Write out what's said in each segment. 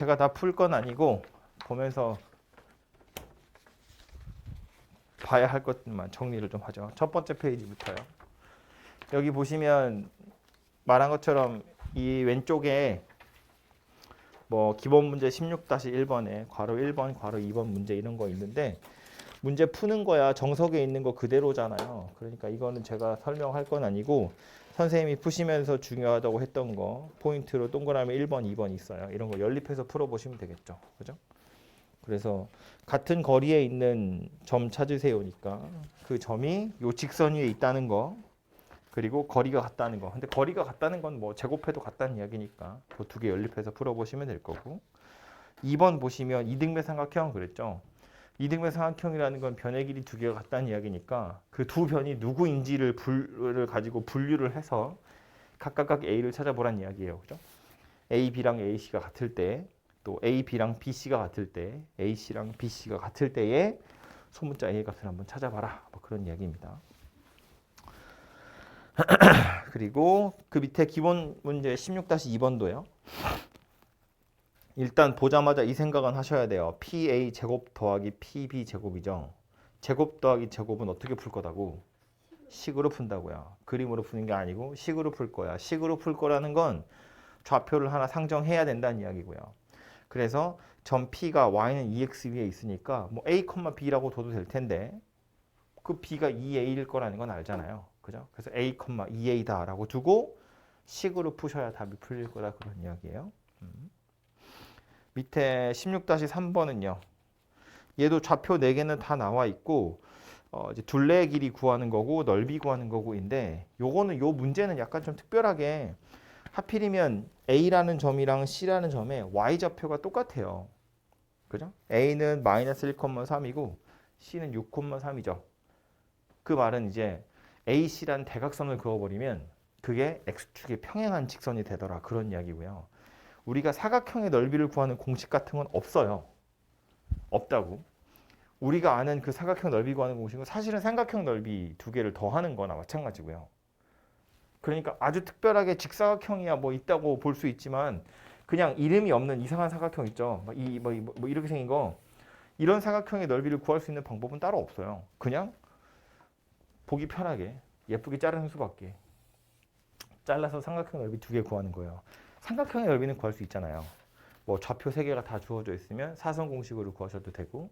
제가 다 풀 건 아니고 보면서 봐야 할 것만 정리를 좀 하죠. 첫 번째 페이지부터요. 여기 보시면 말한 것처럼 이 왼쪽에 뭐 기본 문제 16-1번에 괄호 1번, 괄호 2번 문제 이런 거 있는데 문제 푸는 거야 정석에 있는 거 그대로잖아요. 그러니까 이거는 제가 설명할 건 아니고 선생님이 푸시면서 중요하다고 했던 거 포인트로 동그라미 1번, 2번 있어요. 이런 거 연립해서 풀어보시면 되겠죠. 그죠? 그래서 같은 거리에 있는 점 찾으세요니까 그 점이 요 직선 위에 있다는 거 그리고 거리가 같다는 거. 근데 거리가 같다는 건 뭐 제곱해도 같다는 이야기니까 그 두 개 연립해서 풀어보시면 될 거고 2번 보시면 이등변 삼각형 그랬죠. 이등변 삼각형이라는 건 변의 길이 두 개가 같다는 이야기니까 그 두 변이 누구인지를 가지고 분류를 해서 각각 A를 찾아보란 이야기예요. 그죠? A, B랑 AC가 같을 때 또 A, B랑 BC가 같을 때 AC랑 BC가 같을 때의 소문자 A 값을 한번 찾아봐라. 뭐 그런 이야기입니다. 그리고 그 밑에 기본 문제 16-2번도요. 일단 보자마자 이 생각은 하셔야 돼요. PA 제곱 더하기 PB 제곱이죠. 제곱 더하기 제곱은 어떻게 풀 거다고? 식으로 푼다고요. 그림으로 푸는 게 아니고 식으로 풀 거야. 식으로 풀 거라는 건 좌표를 하나 상정해야 된다는 이야기고요. 그래서 점 P가 Y는 2x 위에 있으니까 뭐 A, B라고 둬도 될 텐데 그 B가 2A일 거라는 건 알잖아요. 그죠? 그래서 A, 2A다라고 두고 식으로 푸셔야 답이 풀릴 거다 그런 이야기예요. 밑에 16-3번은요. 얘도 좌표 4개는 다 나와 있고 이제 둘레의 길이 구하는 거고 넓이 구하는 거고인데 요거는 요 문제는 약간 좀 특별하게 하필이면 A라는 점이랑 C라는 점에 Y좌표가 똑같아요. 그죠? A는 마이너스 1,3이고 C는 6,3이죠. 그 말은 이제 AC라는 대각선을 그어버리면 그게 X축에 평행한 직선이 되더라 그런 이야기고요. 우리가 사각형의 넓이를 구하는 공식 같은 건 없어요. 없다고. 우리가 아는 그 사각형 넓이 구하는 공식은 사실은 삼각형 넓이 두 개를 더하는 거나 마찬가지고요. 그러니까 아주 특별하게 직사각형이야 뭐 있다고 볼 수 있지만 그냥 이름이 없는 이상한 사각형 있죠. 뭐 이렇게 생긴 거 이런 사각형의 넓이를 구할 수 있는 방법은 따로 없어요. 그냥 보기 편하게 예쁘게 자르는 수밖에. 잘라서 삼각형 넓이 두 개 구하는 거예요. 삼각형의 넓이는 구할 수 있잖아요. 뭐 좌표 세 개가 다 주어져 있으면 사선 공식으로 구하셔도 되고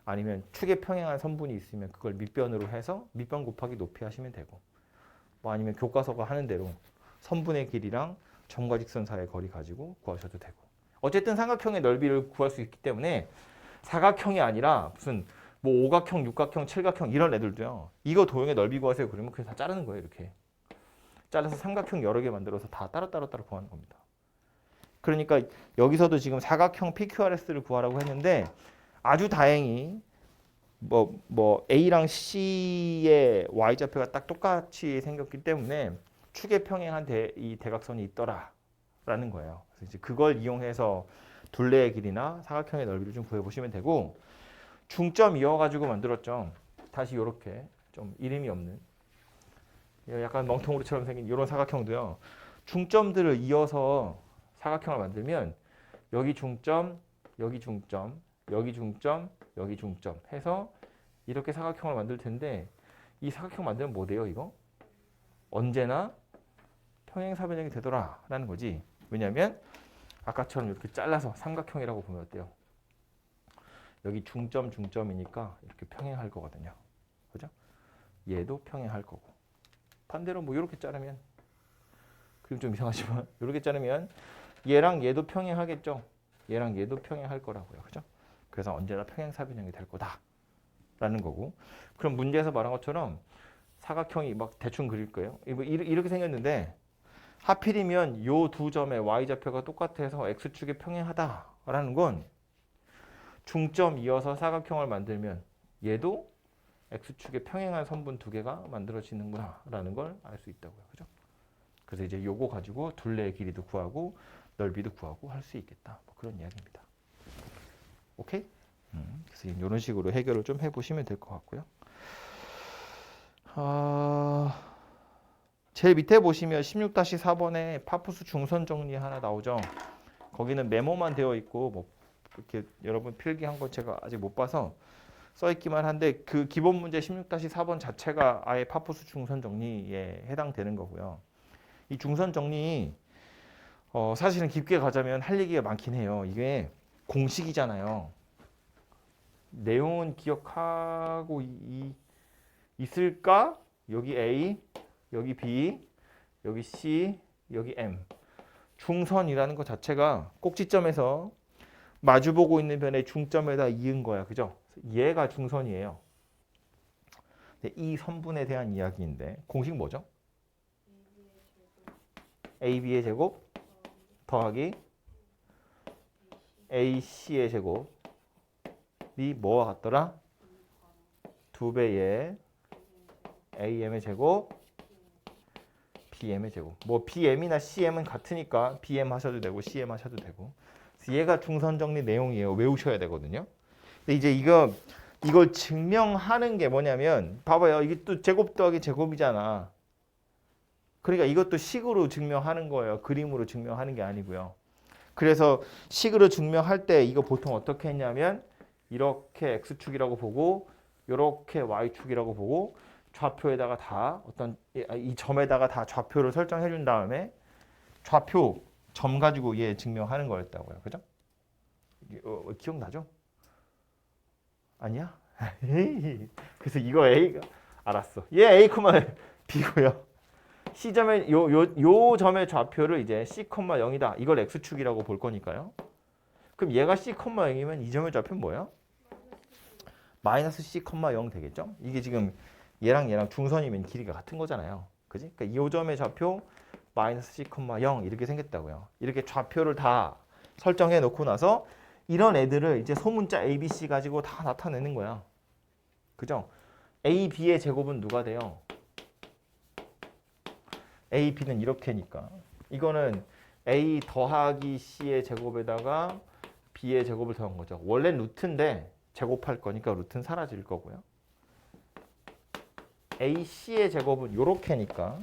아니면 축에 평행한 선분이 있으면 그걸 밑변으로 해서 밑변 곱하기 높이 하시면 되고 뭐 아니면 교과서가 하는 대로 선분의 길이랑 점과 직선 사이의 거리 가지고 구하셔도 되고 어쨌든 삼각형의 넓이를 구할 수 있기 때문에 사각형이 아니라 무슨 뭐 오각형, 육각형, 칠각형 이런 애들도요. 이거 도형의 넓이 구하세요. 그러면 그냥 다 자르는 거예요. 이렇게. 잘라서 삼각형 여러 개 만들어서 다 따로 구하는 겁니다. 그러니까 여기서도 지금 사각형 PQRS를 구하라고 했는데 아주 다행히 뭐 A랑 C의 Y좌표가 딱 똑같이 생겼기 때문에 축에 평행한 이 대각선이 있더라라는 거예요. 그래서 이제 그걸 이용해서 둘레의 길이나 사각형의 넓이를 좀 구해보시면 되고 중점 이어가지고 만들었죠. 다시 이렇게 좀 이름이 없는 약간 멍텅구리처럼 생긴 이런 사각형도요. 중점들을 이어서 사각형을 만들면 여기 중점, 여기 중점, 여기 중점, 여기 중점 해서 이렇게 사각형을 만들 텐데 이 사각형 만들면 뭐 돼요 이거? 언제나 평행사변형이 되더라라는 거지. 왜냐하면 아까처럼 이렇게 잘라서 삼각형이라고 보면 어때요? 여기 중점이니까 이렇게 평행할 거거든요. 그죠? 얘도 평행할 거고. 반대로 뭐 이렇게 자르면 그림 좀 이상하지만 이렇게 자르면 얘랑 얘도 평행하겠죠. 얘랑 얘도 평행할 거라고요. 그죠? 그래서 언제나 평행사변형이 될 거다라는 거고. 그럼 문제에서 말한 것처럼 사각형이 막 대충 그릴 거예요. 이렇게 생겼는데 하필이면 요 두 점의 y좌표가 똑같아서 x축에 평행하다라는 건 중점 이어서 사각형을 만들면 얘도 x축에 평행한 선분 두 개가 만들어지는구나라는 걸 알 수 있다고요. 그죠? 그래서 이제 요거 가지고 둘레의 길이도 구하고 넓이도 구하고 할 수 있겠다. 뭐 그런 이야기입니다. 오케이? 그래서 이런 식으로 해결을 좀 해보시면 될 것 같고요. 제일 밑에 보시면 16-4번에 파푸스 중선 정리 하나 나오죠. 거기는 메모만 되어 있고 뭐 이렇게 여러분 필기한 거 제가 아직 못 봐서 써 있기만 한데 그 기본 문제 16-4번 자체가 아예 파푸스 중선 정리에 해당되는 거고요. 이 중선 정리 사실은 깊게 가자면 할 얘기가 많긴 해요. 이게 공식이잖아요. 내용은 기억하고 있을까? 여기 A, 여기 B, 여기 C, 여기 M. 중선이라는 것 자체가 꼭지점에서 마주보고 있는 변의 중점에다 이은 거야. 그죠? 얘가 중선이에요. 이 선분에 대한 이야기인데 공식 뭐죠? AB의 제곱 더하기 AC의 제곱이 뭐와 같더라? 2배의 AM의 제곱 BM의 제곱. 뭐 BM이나 CM은 같으니까 BM 하셔도 되고 CM 하셔도 되고. 얘가 중선 정리 내용이에요. 외우셔야 되거든요. 근데 이제 이걸 증명하는 게 뭐냐면 봐봐요. 이게 또 제곱 더하기 제곱이잖아. 그러니까 이것도 식으로 증명하는 거예요. 그림으로 증명하는 게 아니고요. 그래서 식으로 증명할 때 이거 보통 어떻게 했냐면 이렇게 x축이라고 보고 이렇게 y축이라고 보고 좌표에다가 다 어떤 이 점에다가 다 좌표를 설정해 준 다음에 좌표 점 가지고 얘 증명하는 거였다고요. 그죠? 기억나죠? 아니야? 그래서 이거 A가 알았어. 얘 A, B고요. C점의 요 점의 좌표를 이제 C, 0이다. 이걸 X축이라고 볼 거니까요. 그럼 얘가 C, 0이면 이 점의 좌표는 뭐야? 마이너스 C, 0 되겠죠? 이게 지금 얘랑 중선이면 길이가 같은 거잖아요. 그지? 그러니까 이 점의 좌표 마이너스 C, 0 이렇게 생겼다고요. 이렇게 좌표를 다 설정해 놓고 나서 이런 애들을 이제 소문자 A, B, C 가지고 다 나타내는 거야. 그죠? A, B의 제곱은 누가 돼요? A, B는 이렇게니까. 이거는 A 더하기 C의 제곱에다가 B의 제곱을 더한 거죠. 원래 루트인데 제곱할 거니까 루트는 사라질 거고요. AC의 제곱은 이렇게니까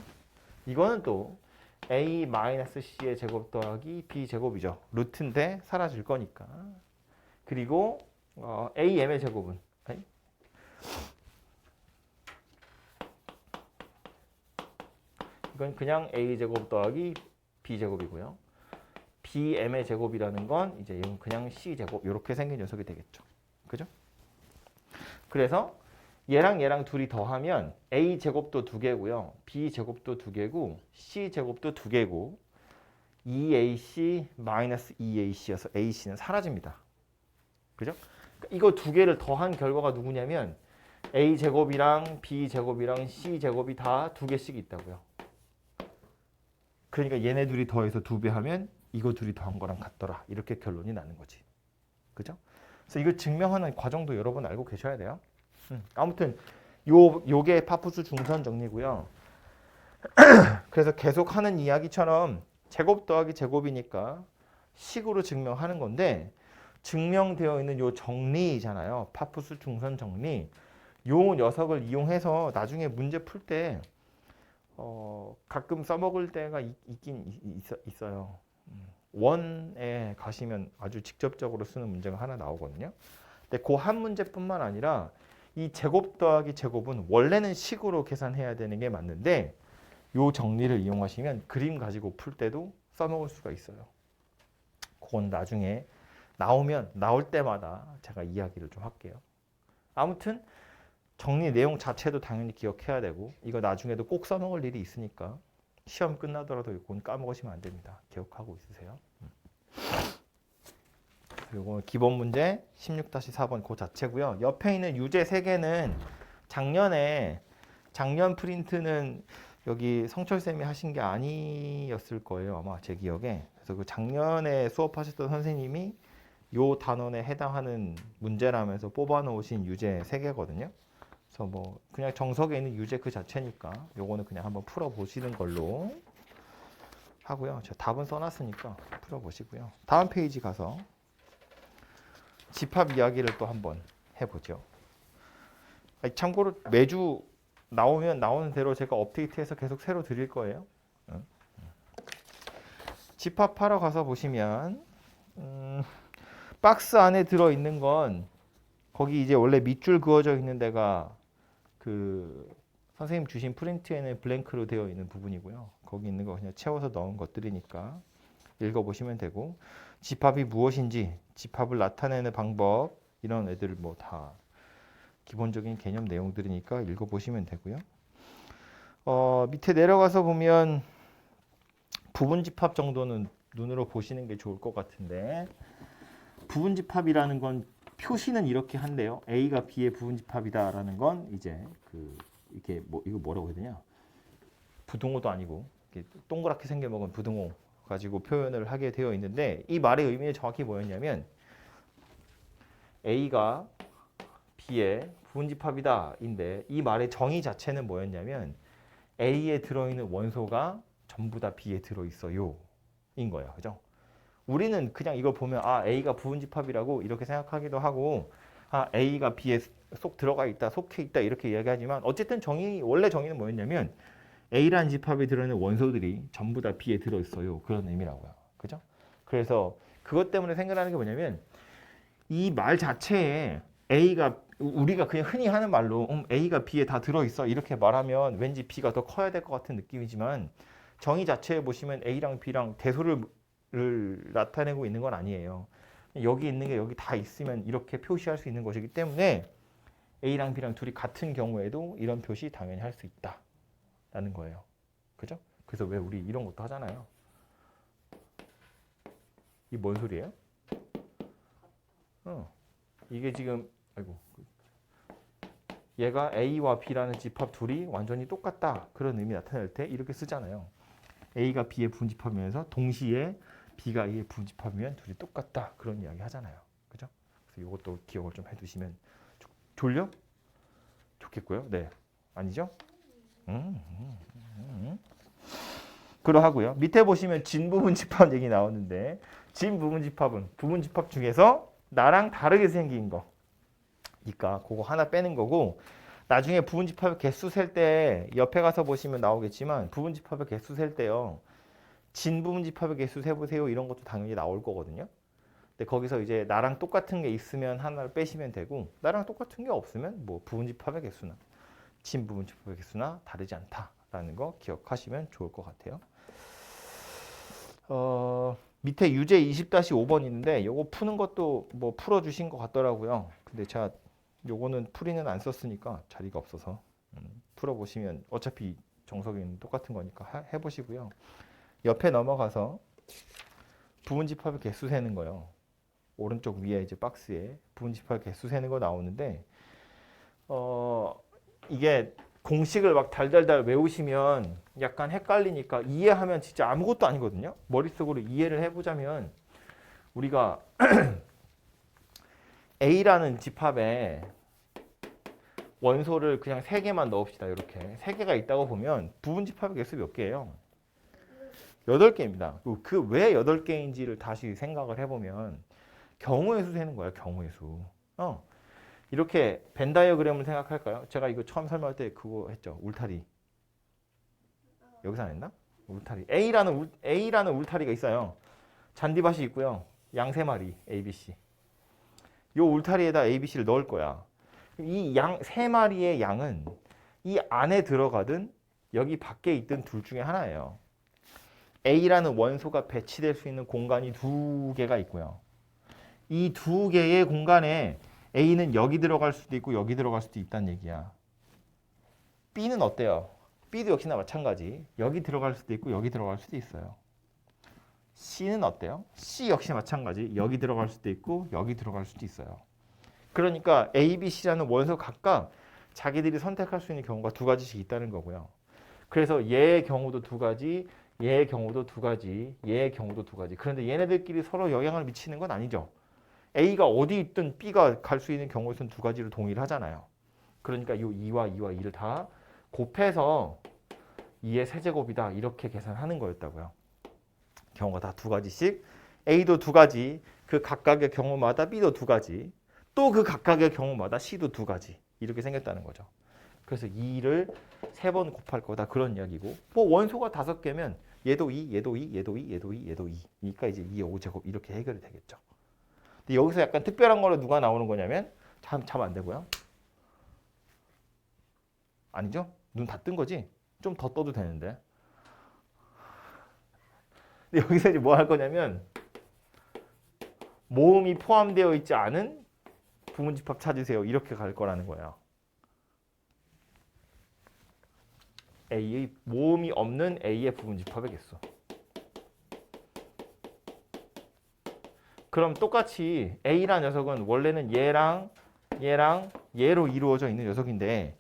이거는 또 A-C의 제곱 더하기 B 제곱이죠. 루트인데 사라질 거니까. 그리고 AM의 제곱은 이건 그냥 A 제곱 더하기 B 제곱이고요. BM의 제곱이라는 건 이제 이건 그냥 C 제곱 이렇게 생긴 녀석이 되겠죠. 그죠? 그래서 얘랑 둘이 더하면 A 제곱도 2개고요. B 제곱도 2개고 C 제곱도 2개고 2AC 마이너스 2AC여서 AC는 사라집니다. 그죠? 이거 2개를 더한 결과가 누구냐면 A 제곱이랑 B 제곱이랑 C 제곱이 다 2개씩 있다고요. 그러니까 얘네 둘이 더해서 2배 하면 이거 둘이 더한 거랑 같더라. 이렇게 결론이 나는 거지. 그죠? 그래서 이거 증명하는 과정도 여러분 알고 계셔야 돼요. 아무튼 요게 파푸스 중선 정리고요. 그래서 계속 하는 이야기처럼 제곱 더하기 제곱이니까 식으로 증명하는 건데 증명되어 있는 요 정리잖아요. 파푸스 중선 정리. 요 녀석을 이용해서 나중에 문제 풀 때 가끔 써먹을 때가 있긴 있어요. 원에 가시면 아주 직접적으로 쓰는 문제가 하나 나오거든요. 근데 그 한 문제뿐만 아니라 이 제곱 더하기 제곱은 원래는 식으로 계산해야 되는 게 맞는데 요 정리를 이용하시면 그림 가지고 풀 때도 써먹을 수가 있어요. 그건 나중에 나올 때마다 제가 이야기를 좀 할게요. 아무튼 정리 내용 자체도 당연히 기억해야 되고 이거 나중에도 꼭 써먹을 일이 있으니까 시험 끝나더라도 이건 까먹으시면 안 됩니다. 기억하고 있으세요. 그리고 기본 문제 16-4번 그 자체고요. 옆에 있는 유제 3개는 작년 프린트는 여기 성철쌤이 하신 게 아니었을 거예요. 아마 제 기억에. 그래서 그 작년에 수업하셨던 선생님이 요 단원에 해당하는 문제라면서 뽑아놓으신 유제 3개거든요. 그래서 뭐 그냥 정석에 있는 유제 그 자체니까 요거는 그냥 한번 풀어보시는 걸로 하고요. 제가 답은 써놨으니까 풀어보시고요. 다음 페이지 가서 집합 이야기를 또 한번 해보죠. 참고로 매주 나오는 대로 제가 업데이트해서 계속 새로 드릴 거예요. 집합하러 가서 보시면 박스 안에 들어 있는 건 거기 이제 원래 밑줄 그어져 있는 데가 그 선생님 주신 프린트에는 블랭크로 되어 있는 부분이고요. 거기 있는 거 그냥 채워서 넣은 것들이니까 읽어보시면 되고, 집합이 무엇인지, 집합을 나타내는 방법, 이런 애들 뭐 다 기본적인 개념 내용들이니까 읽어보시면 되고요. 밑에 내려가서 보면 부분집합 정도는 눈으로 보시는 게 좋을 것 같은데, 부분집합이라는 건 표시는 이렇게 한대요. A가 B의 부분집합이다라는 건 이제 이게 이거 뭐라고 해야 되냐? 부등호도 아니고 이렇게 동그랗게 생겨먹은 부등호 가지고 표현을 하게 되어 있는데, 이 말의 의미는 정확히 뭐였냐면 A가 B의 부분집합이다인데, 이 말의 정의 자체는 뭐였냐면 A에 들어있는 원소가 전부 다 B에 들어있어요 인 거예요. 그죠? 우리는 그냥 이걸 보면 A가 부분집합이라고 이렇게 생각하기도 하고, A가 B에 쏙 들어가 있다, 속해 있다 이렇게 이야기하지만, 어쨌든 원래 정의는 뭐였냐면 A라는 집합에 들어있는 원소들이 전부 다 B에 들어있어요. 그런 의미라고요. 그죠? 그래서 그것 때문에 생각하는 게 뭐냐면, 이 말 자체에 A가, 우리가 그냥 흔히 하는 말로 A가 B에 다 들어있어 이렇게 말하면 왠지 B가 더 커야 될 것 같은 느낌이지만, 정의 자체에 보시면 A랑 B랑 대소를 나타내고 있는 건 아니에요. 여기 있는 게 여기 다 있으면 이렇게 표시할 수 있는 것이기 때문에 A랑 B랑 둘이 같은 경우에도 이런 표시 당연히 할 수 있다라는 거예요. 그죠? 그래서 왜 우리 이런 것도 하잖아요. 이 뭔 소리예요? 이게 지금 얘가 A와 B라는 집합 둘이 완전히 똑같다, 그런 의미 나타낼 때 이렇게 쓰잖아요. A가 B의 부분집합이면서 동시에 B가 A의 부분집합이면 둘이 똑같다, 그런 이야기 하잖아요. 그죠? 그래서 이것도 기억을 좀 해두시면 졸려? 좋겠고요. 네, 아니죠? 그러하고요. 밑에 보시면 진부분집합 얘기 나오는데, 진부분집합은 부분집합 중에서 나랑 다르게 생긴 거, 그러니까 그거 하나 빼는 거고, 나중에 부분집합의 개수 셀 때 옆에 가서 보시면 나오겠지만, 부분집합의 개수 셀 때요, 진부분집합의 개수 세보세요 이런 것도 당연히 나올 거거든요. 근데 거기서 이제 나랑 똑같은 게 있으면 하나를 빼시면 되고, 나랑 똑같은 게 없으면 뭐 부분집합의 개수나 진부분집합의 개수나 다르지 않다라는 거 기억하시면 좋을 것 같아요. 밑에 유제 20-5번 있는데, 요거 푸는 것도 뭐 풀어주신 것 같더라고요. 근데 제가 요거는 풀이는 안 썼으니까 자리가 없어서 풀어보시면 어차피 정석이는 똑같은 거니까 해보시고요. 옆에 넘어가서 부분집합의 개수 세는 거요. 오른쪽 위에 이제 박스에 부분집합의 개수 세는 거 나오는데, 이게 공식을 막 달달달 외우시면 약간 헷갈리니까 이해하면 진짜 아무것도 아니거든요. 머릿속으로 이해를 해보자면, 우리가 A라는 집합에 원소를 그냥 3개만 넣읍시다. 이렇게 3개가 있다고 보면 부분집합의 개수 몇 개예요? 8개입니다. 그 왜 8개인지를 다시 생각을 해보면 경우의 수 세는 거예요. 경우의 수. 이렇게 벤 다이어그램을 생각할까요? 제가 이거 처음 설명할 때 그거 했죠. 울타리. 여기서 안 했나? 울타리. A라는 울타리가 있어요. 잔디밭이 있고요. 양 3마리 A, B, C. 요 울타리에다 A, B, C를 넣을 거야. 이 양 3마리의 양은 이 안에 들어가든 여기 밖에 있든 둘 중에 하나예요. A라는 원소가 배치될 수 있는 공간이 2개가 있고요. 이 2개의 공간에 A는 여기 들어갈 수도 있고 여기 들어갈 수도 있다는 얘기야. B는 어때요? B도 역시나 마찬가지. 여기 들어갈 수도 있고 여기 들어갈 수도 있어요. C는 어때요? C 역시 마찬가지. 여기 들어갈 수도 있고 여기 들어갈 수도 있어요. 그러니까 A, B, C라는 원소 각각 자기들이 선택할 수 있는 경우가 2가지씩 있다는 거고요. 그래서 얘의 경우도 2가지, 얘의 경우도 2가지, 얘의 경우도 2가지. 그런데 얘네들끼리 서로 영향을 미치는 건 아니죠. A가 어디 있든 B가 갈 수 있는 경우에서는 2가지로 동일하잖아요. 그러니까 이 2와 2와 2를 다 곱해서 2의 세제곱이다 이렇게 계산하는 거였다고요. 경우가 다 2가지씩, A도 2가지, 그 각각의 경우마다 B도 2가지, 또 그 각각의 경우마다 C도 2가지 이렇게 생겼다는 거죠. 그래서 2를 3번 곱할 거다 그런 이야기고, 뭐 원소가 5개면 얘도 2, 얘도 2, 얘도 2, 얘도 2, 얘도 2. 그러니까 이제 2의 5제곱 이렇게 해결이 되겠죠. 근데 여기서 약간 특별한 거로 누가 나오는 거냐면 참 안 되고요. 아니죠? 눈 다 뜬 거지? 좀 더 떠도 되는데. 근데 여기서 이제 뭐 할 거냐면 모음이 포함되어 있지 않은 부분집합 찾으세요. 이렇게 갈 거라는 거예요. A의 모음이 없는 A의 부분집합의 개수. 그럼 똑같이 A라는 녀석은 원래는 얘랑 얘로 이루어져 있는 녀석인데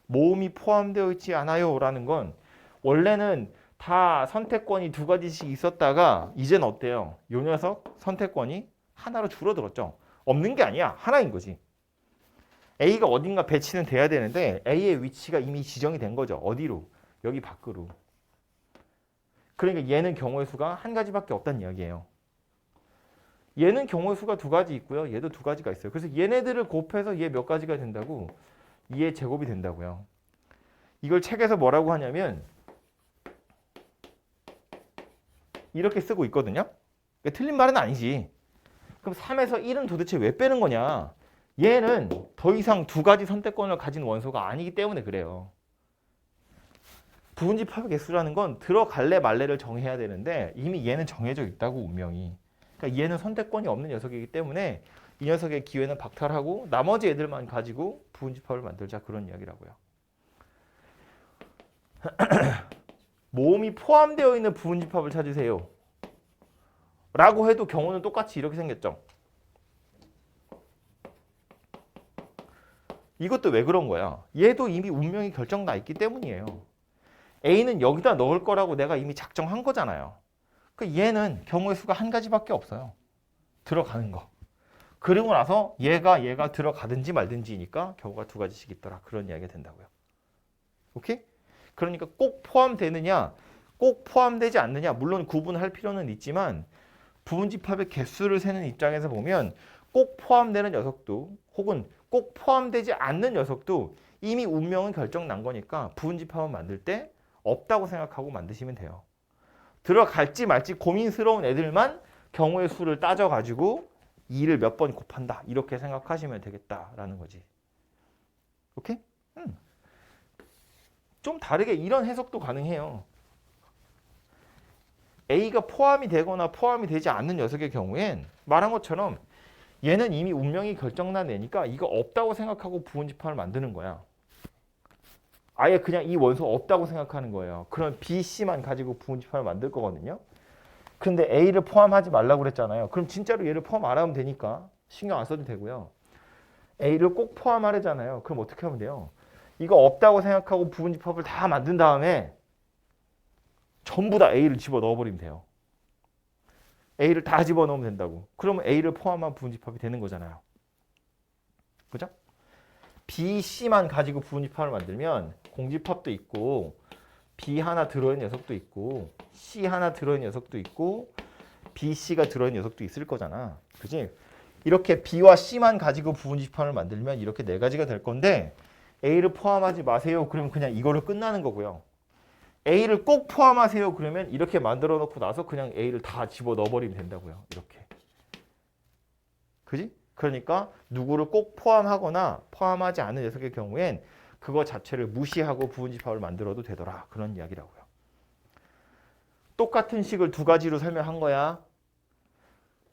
모음이 포함되어 있지 않아요 라는 건 원래는 다 선택권이 두 가지씩 있었다가 이젠 어때요? 요 녀석 선택권이 하나로 줄어들었죠. 없는 게 아니야. 하나인 거지. A가 어딘가 배치는 돼야 되는데 A의 위치가 이미 지정이 된 거죠. 어디로? 여기 밖으로. 그러니까 얘는 경우의 수가 한 가지밖에 없다는 이야기예요. 얘는 경우의 수가 두 가지 있고요. 얘도 두 가지가 있어요. 그래서 얘네들을 곱해서 얘 몇 가지가 된다고? 2의 제곱이 된다고요. 이걸 책에서 뭐라고 하냐면 이렇게 쓰고 있거든요. 그러니까 틀린 말은 아니지. 그럼 3에서 1은 도대체 왜 빼는 거냐? 얘는 더 이상 두 가지 선택권을 가진 원소가 아니기 때문에 그래요. 부분집합의 개수라는 건 들어갈래 말래를 정해야 되는데 이미 얘는 정해져 있다고 운명이. 그러니까 얘는 선택권이 없는 녀석이기 때문에 이 녀석의 기회는 박탈하고 나머지 애들만 가지고 부분집합을 만들자 그런 이야기라고요. 모음이 포함되어 있는 부분집합을 찾으세요. 라고 해도 경우는 똑같이 이렇게 생겼죠. 이것도 왜 그런 거야? 얘도 이미 운명이 결정 나 있기 때문이에요. A는 여기다 넣을 거라고 내가 이미 작정한 거잖아요. 그러니까 얘는 경우의 수가 한 가지밖에 없어요. 들어가는 거. 그리고 나서 얘가 들어가든지 말든지니까 경우가 두 가지씩 있더라. 그런 이야기가 된다고요. 오케이? 그러니까 꼭 포함되느냐, 꼭 포함되지 않느냐, 물론 구분할 필요는 있지만 부분집합의 개수를 세는 입장에서 보면 꼭 포함되는 녀석도 혹은 꼭 포함되지 않는 녀석도 이미 운명은 결정 난 거니까 부분집합을 만들 때 없다고 생각하고 만드시면 돼요. 들어갈지 말지 고민스러운 애들만 경우의 수를 따져가지고 2를 몇 번 곱한다. 이렇게 생각하시면 되겠다라는 거지. 오케이? 좀 다르게 이런 해석도 가능해요. A가 포함이 되거나 포함이 되지 않는 녀석의 경우엔 말한 것처럼 얘는 이미 운명이 결정난 애니까 이거 없다고 생각하고 부분집합을 만드는 거야. 아예 그냥 이 원소 없다고 생각하는 거예요. 그럼 B, C만 가지고 부분집합을 만들 거거든요. 근데 A를 포함하지 말라고 그랬잖아요. 그럼 진짜로 얘를 포함 안 하면 되니까 신경 안 써도 되고요. A를 꼭 포함하려잖아요. 그럼 어떻게 하면 돼요? 이거 없다고 생각하고 부분집합을 다 만든 다음에 전부 다 A를 집어넣어버리면 돼요. A를 다 집어넣으면 된다고. 그러면 A를 포함한 부분집합이 되는 거잖아요. 그죠? B, C만 가지고 부분집합을 만들면 공집합도 있고 B 하나 들어있는 녀석도 있고 C 하나 들어있는 녀석도 있고 B, C가 들어있는 녀석도 있을 거잖아. 그지? 이렇게 B와 C만 가지고 부분집합을 만들면 이렇게 네 가지가 될 건데 A를 포함하지 마세요. 그러면 그냥 이거로 끝나는 거고요. A를 꼭 포함하세요. 그러면 이렇게 만들어 놓고 나서 그냥 A를 다 집어넣어 버리면 된다고요. 이렇게. 그지? 그러니까 누구를 꼭 포함하거나 포함하지 않은 녀석의 경우엔 그거 자체를 무시하고 부분집합을 만들어도 되더라. 그런 이야기라고요. 똑같은 식을 두 가지로 설명한 거야.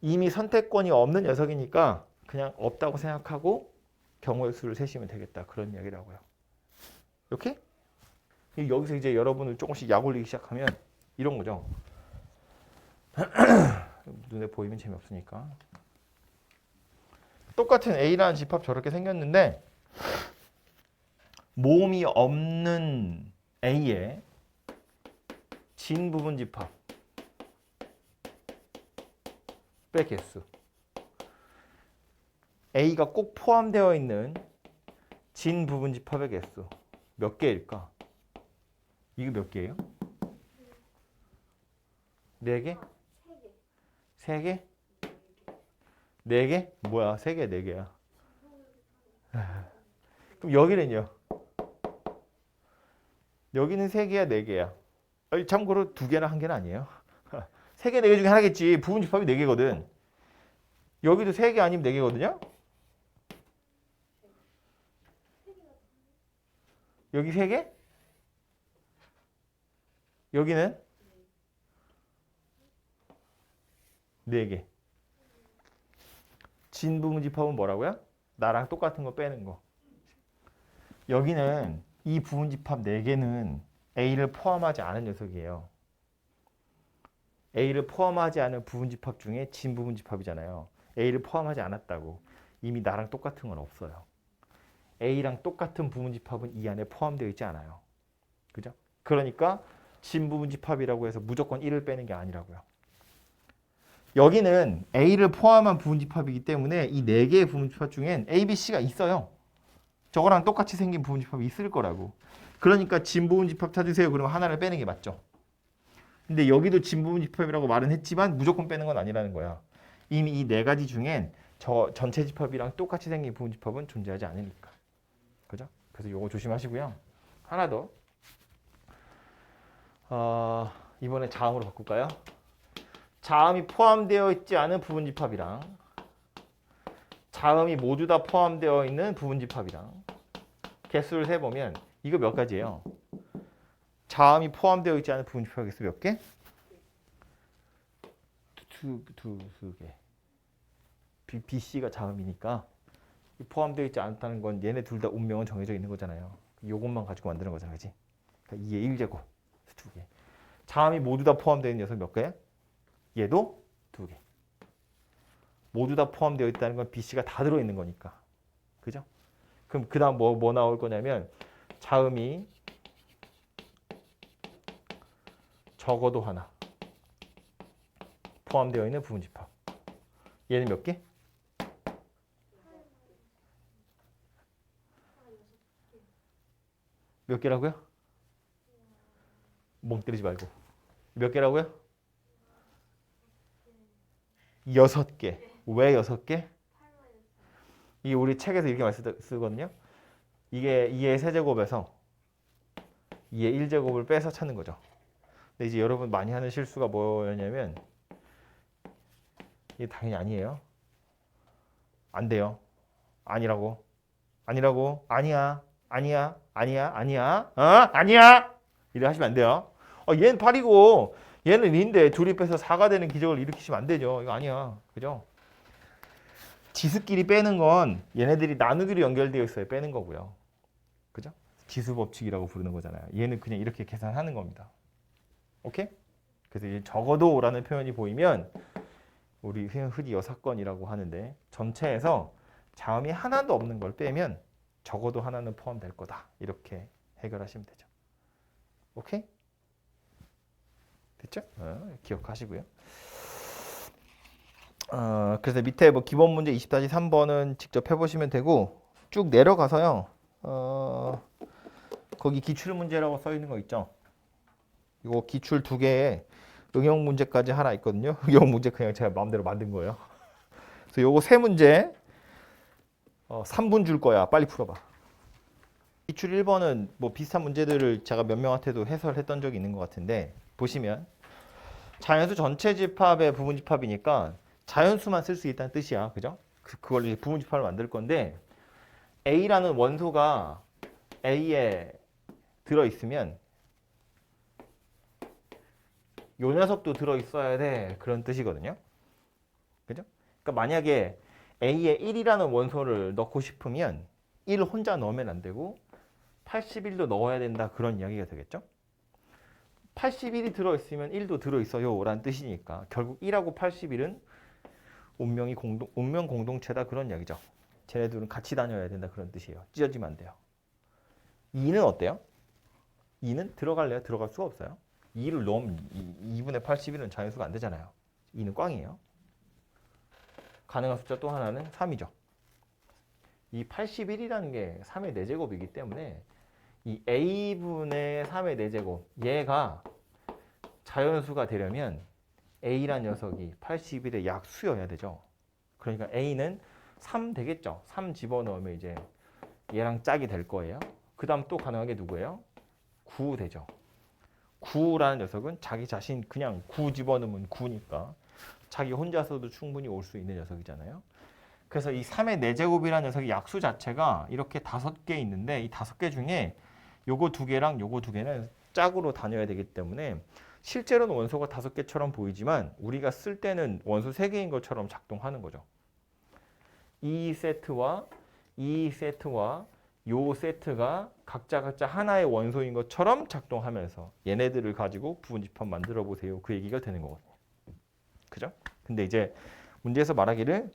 이미 선택권이 없는 녀석이니까 그냥 없다고 생각하고 경우의 수를 세시면 되겠다. 그런 이야기라고요. 이렇게? 여기서 이제 여러분을 조금씩 약 올리기 시작하면 이런 거죠. 눈에 보이면 재미없으니까. 똑같은 A라는 집합 저렇게 생겼는데 모음이 없는 A의 진 부분 집합 빼 개수. A가 꼭 포함되어 있는 진 부분 집합의 개수 몇 개일까? 이거 몇 개예요? 4개? 3개? 4개? 뭐야? 3개, 4개야. 그럼 여기는요? 여기는 3개야, 4개야? 참고로 2개나 1개는 아니에요. 3개, 4개 중에 하나겠지. 부분집합이 4개거든. 여기도 3개 아니면 4개거든요. 여기 3개? 여기는 4개. 진부분집합은 뭐라고요? 나랑 똑같은 거 빼는 거. 여기는 이 부분집합 4개는 A를 포함하지 않은 녀석이에요. A를 포함하지 않은 부분집합 중에 진부분집합이잖아요. A를 포함하지 않았다고. 이미 나랑 똑같은 건 없어요. A랑 똑같은 부분집합은 이 안에 포함되어 있지 않아요. 그죠? 그러니까 진부분집합이라고 해서 무조건 1을 빼는 게 아니라고요. 여기는 A를 포함한 부분집합이기 때문에 이 4개의 부분집합 중엔 A, B, C가 있어요. 저거랑 똑같이 생긴 부분집합이 있을 거라고. 그러니까 진부분집합 찾으세요. 그러면 하나를 빼는 게 맞죠. 근데 여기도 진부분집합이라고 말은 했지만 무조건 빼는 건 아니라는 거야. 이미 이 4가지 중엔 저 전체 집합이랑 똑같이 생긴 부분집합은 존재하지 않으니까. 그죠? 그래서 요거 조심하시고요. 하나 더. 이번에 자음으로 바꿀까요? 자음이 포함되어 있지 않은 부분집합이랑 자음이 모두 다 포함되어 있는 부분집합이랑 개수를 세보면 이거 몇 가지예요? 자음이 포함되어 있지 않은 부분집합 개수 몇 개? 두 개. B, C가 자음이니까 포함되어 있지 않다는 건 얘네 둘 다 운명은 정해져 있는 거잖아요. 요것만 가지고 만드는 거잖아, 그렇지? 그러니까 2의 1제곱 2개. 자음이 모두 다 포함되어 있는 녀석 몇 개? 얘도 2개. 모두 다 포함되어 있다는 건 B, C가 다 들어있는 거니까. 그죠? 그럼 그 다음 뭐 나올 거냐면 자음이 적어도 하나 포함되어 있는 부분집합. 얘는 몇 개? 몇 개라고요? 멍 때리지 말고. 몇 개라고요? 6개. 왜 6개? 이게 우리 책에서 이렇게 많이 쓰거든요. 이게 2의 세제곱에서 2의 1제곱을 빼서 찾는 거죠. 근데 이제 여러분 많이 하는 실수가 뭐였냐면 이게 당연히 아니에요. 안 돼요. 아니라고. 아니라고. 아니야. 아니야. 아니야. 아니야. 아니야. 이래 하시면 안 돼요. 얘는 8이고 얘는 2인데 둘이 빼서 4가 되는 기적을 일으키시면 안 되죠. 이거 아니야. 그죠? 지수끼리 빼는 건 얘네들이 나누기로 연결되어 있어야 빼는 거고요. 그죠? 지수 법칙이라고 부르는 거잖아요. 얘는 그냥 이렇게 계산하는 겁니다. 오케이? 그래서 이제 적어도라는 표현이 보이면 우리 흔히 여사건이라고 하는데 전체에서 자음이 하나도 없는 걸 빼면 적어도 하나는 포함될 거다. 이렇게 해결하시면 되죠. 오케이? 됐죠? 기억하시고요. 그래서 밑에 뭐 기본 문제 20-3번은 직접 해보시면 되고 쭉 내려가서요. 거기 기출 문제라고 써 있는 거 있죠? 이거 기출 2개에 응용 문제까지 하나 있거든요. 응용 문제 그냥 제가 마음대로 만든 거예요. 그래서 요거 3문제 3분 줄 거야. 빨리 풀어봐. 기출 1번은 뭐 비슷한 문제들을 제가 몇 명한테도 해설했던 적이 있는 것 같은데 보시면 자연수 전체 집합의 부분 집합이니까 자연수만 쓸 수 있다는 뜻이야. 그죠? 그걸 이제 부분 집합을 만들 건데 A라는 원소가 A에 들어있으면 요 녀석도 들어있어야 돼. 그런 뜻이거든요. 그죠? 그러니까 만약에 A에 1이라는 원소를 넣고 싶으면 1 혼자 넣으면 안 되고 81도 넣어야 된다. 그런 이야기가 되겠죠? 81이 들어있으면 1도 들어있어요. 라는 뜻이니까 결국 1하고 81은 운명 공동체다. 그런 이야기죠. 쟤네들은 같이 다녀야 된다. 그런 뜻이에요. 찢어지면 안 돼요. 2는 어때요? 2는 들어갈래요? 들어갈 수가 없어요. 2를 넣으면 2분의 81은 자연수가 안 되잖아요. 2는 꽝이에요. 가능한 숫자 또 하나는 3이죠. 이 81이라는 게 3의 4제곱이기 때문에 이 A분의 3의 4제곱 얘가 자연수가 되려면 A란 녀석이 81의 약수여야 되죠. 그러니까 A는 3 되겠죠. 3 집어넣으면 이제 얘랑 짝이 될 거예요. 그 다음 또 가능하게 누구예요? 9 되죠. 9라는 녀석은 자기 자신 그냥 9 집어넣으면 9니까 자기 혼자서도 충분히 올 수 있는 녀석이잖아요. 그래서 이 3의 4제곱이라는 녀석이 약수 자체가 이렇게 5개 있는데 이 5개 중에 요거 2개랑 요거 2개는 짝으로 다녀야 되기 때문에 실제로는 원소가 5개처럼 보이지만 우리가 쓸 때는 원소 3개인 것처럼 작동하는 거죠. 이 세트와 이 세트와 요 세트가 각자 하나의 원소인 것처럼 작동하면서 얘네들을 가지고 부분집합 만들어 보세요. 그 얘기가 되는 거거든요. 그죠? 근데 이제 문제에서 말하기를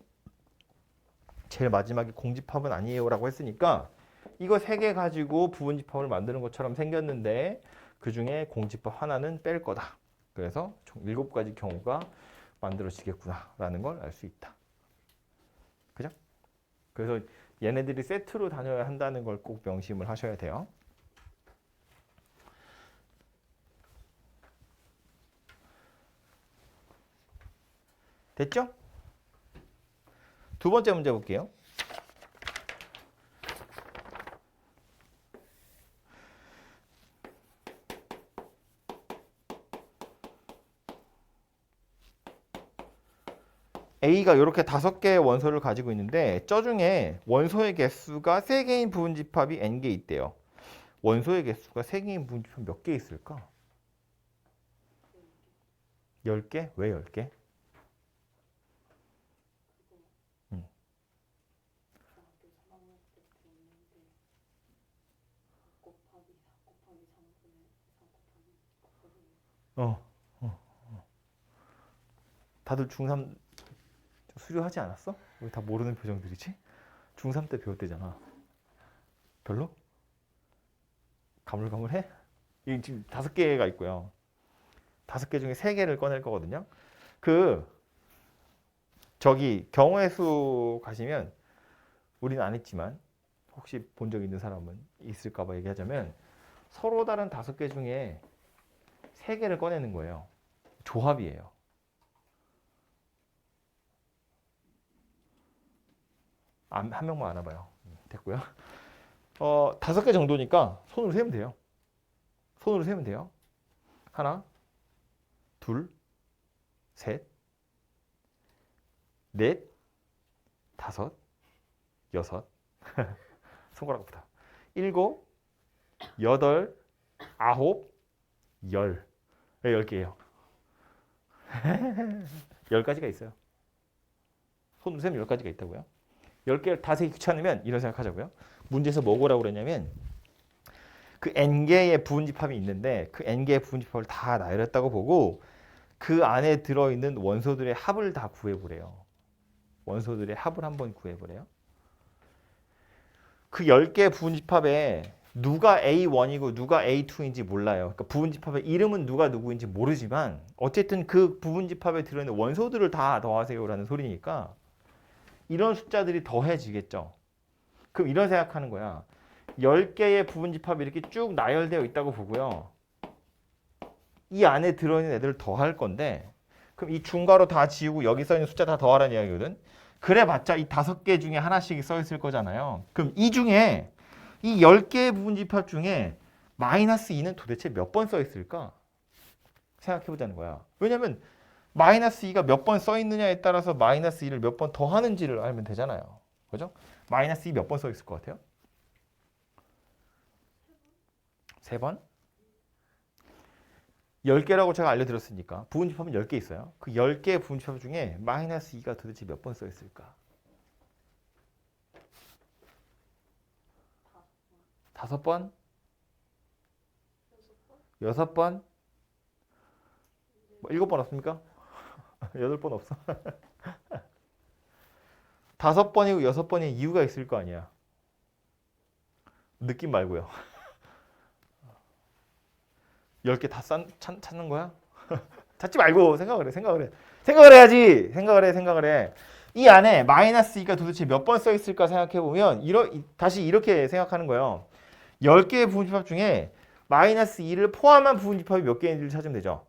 제일 마지막에 공집합은 아니에요 라고 했으니까 이거 3개 가지고 부분집합을 만드는 것처럼 생겼는데 그 중에 공집합 하나는 뺄 거다. 그래서 총 7가지 경우가 만들어지겠구나 라는 걸 알 수 있다. 그죠? 그래서 얘네들이 세트로 다녀야 한다는 걸 꼭 명심을 하셔야 돼요. 됐죠? 두 번째 문제 볼게요. A가 이렇게 5개의 원소를 가지고 있는데 저 중에 원소의 개수가 3개인 부분집합이 N개 있대요. 원소의 개수가 3개인 부분집합 몇 개 있을까? 10개? 왜 10개? 다들 중3 수료하지 않았어? 왜 다 모르는 표정들이지? 중3 때 배웠대잖아. 별로? 가물가물해? 이 지금 5개가 있고요. 5개 중에 3개를 꺼낼 거거든요. 저기 경우의 수 가시면 우리는 안 했지만 혹시 본 적 있는 사람은 있을까 봐 얘기하자면 서로 다른 5개 중에 3개를 꺼내는 거예요. 조합이에요. 한 명만 안 와봐요. 됐고요. 5개 정도니까 손으로 세면 돼요. 손으로 세면 돼요. 하나, 둘, 셋, 넷, 5, 6, 손가락부터 7, 8, 9, 10. 10개예요. 10가지가 있어요. 손으로 세면 10가지가 있다고요. 10개를 다 세기 귀찮으면 이런 생각하자고요. 문제에서 뭐라고 그랬냐면 그 n개의 부분집합이 있는데 그 n개의 부분집합을 다 나열했다고 보고 그 안에 들어있는 원소들의 합을 다 구해보래요. 원소들의 합을 한번 구해보래요. 그 10개의 부분집합에 누가 A1이고 누가 A2인지 몰라요. 그러니까 부분집합의 이름은 누가 누구인지 모르지만 어쨌든 그 부분집합에 들어있는 원소들을 다 더하세요라는 소리니까 이런 숫자들이 더해지겠죠. 그럼 이런 생각하는 거야. 10개의 부분집합이 이렇게 쭉 나열되어 있다고 보고요. 이 안에 들어있는 애들을 더할 건데 그럼 이 중괄호 다 지우고 여기 써있는 숫자 다 더하라는 이야기거든. 그래봤자 이 5개 중에 하나씩 써있을 거잖아요. 그럼 이 중에 이 10개의 부분집합 중에 마이너스 2는 도대체 몇 번 써있을까? 생각해보자는 거야. 왜냐면 마이너스 2가 몇 번 써있느냐에 따라서 마이너스 2를 몇 번 더하는지를 알면 되잖아요. 그죠? 마이너스 2 몇 번 써있을 것 같아요? 3번? 10개라고 제가 알려드렸으니까 부분집합은 10개 있어요. 그 10개의 부분집합 중에 마이너스 2가 도대체 몇 번 써있을까? 5번? 6번? 7번 없습니까? 8번 없어. 5번이고 6번의 이유가 있을 거 아니야. 느낌 말고요. 10개 다 찾는 거야? 찾지 말고 생각을 해. 생각을 해야지. 생각을 해. 이 안에 마이너스 2가 도대체 몇 번 써 있을까 생각해 보면 다시 이렇게 생각하는 거예요. 10개의 부분집합 중에 마이너스 2를 포함한 부분집합이 몇 개인지를 찾으면 되죠.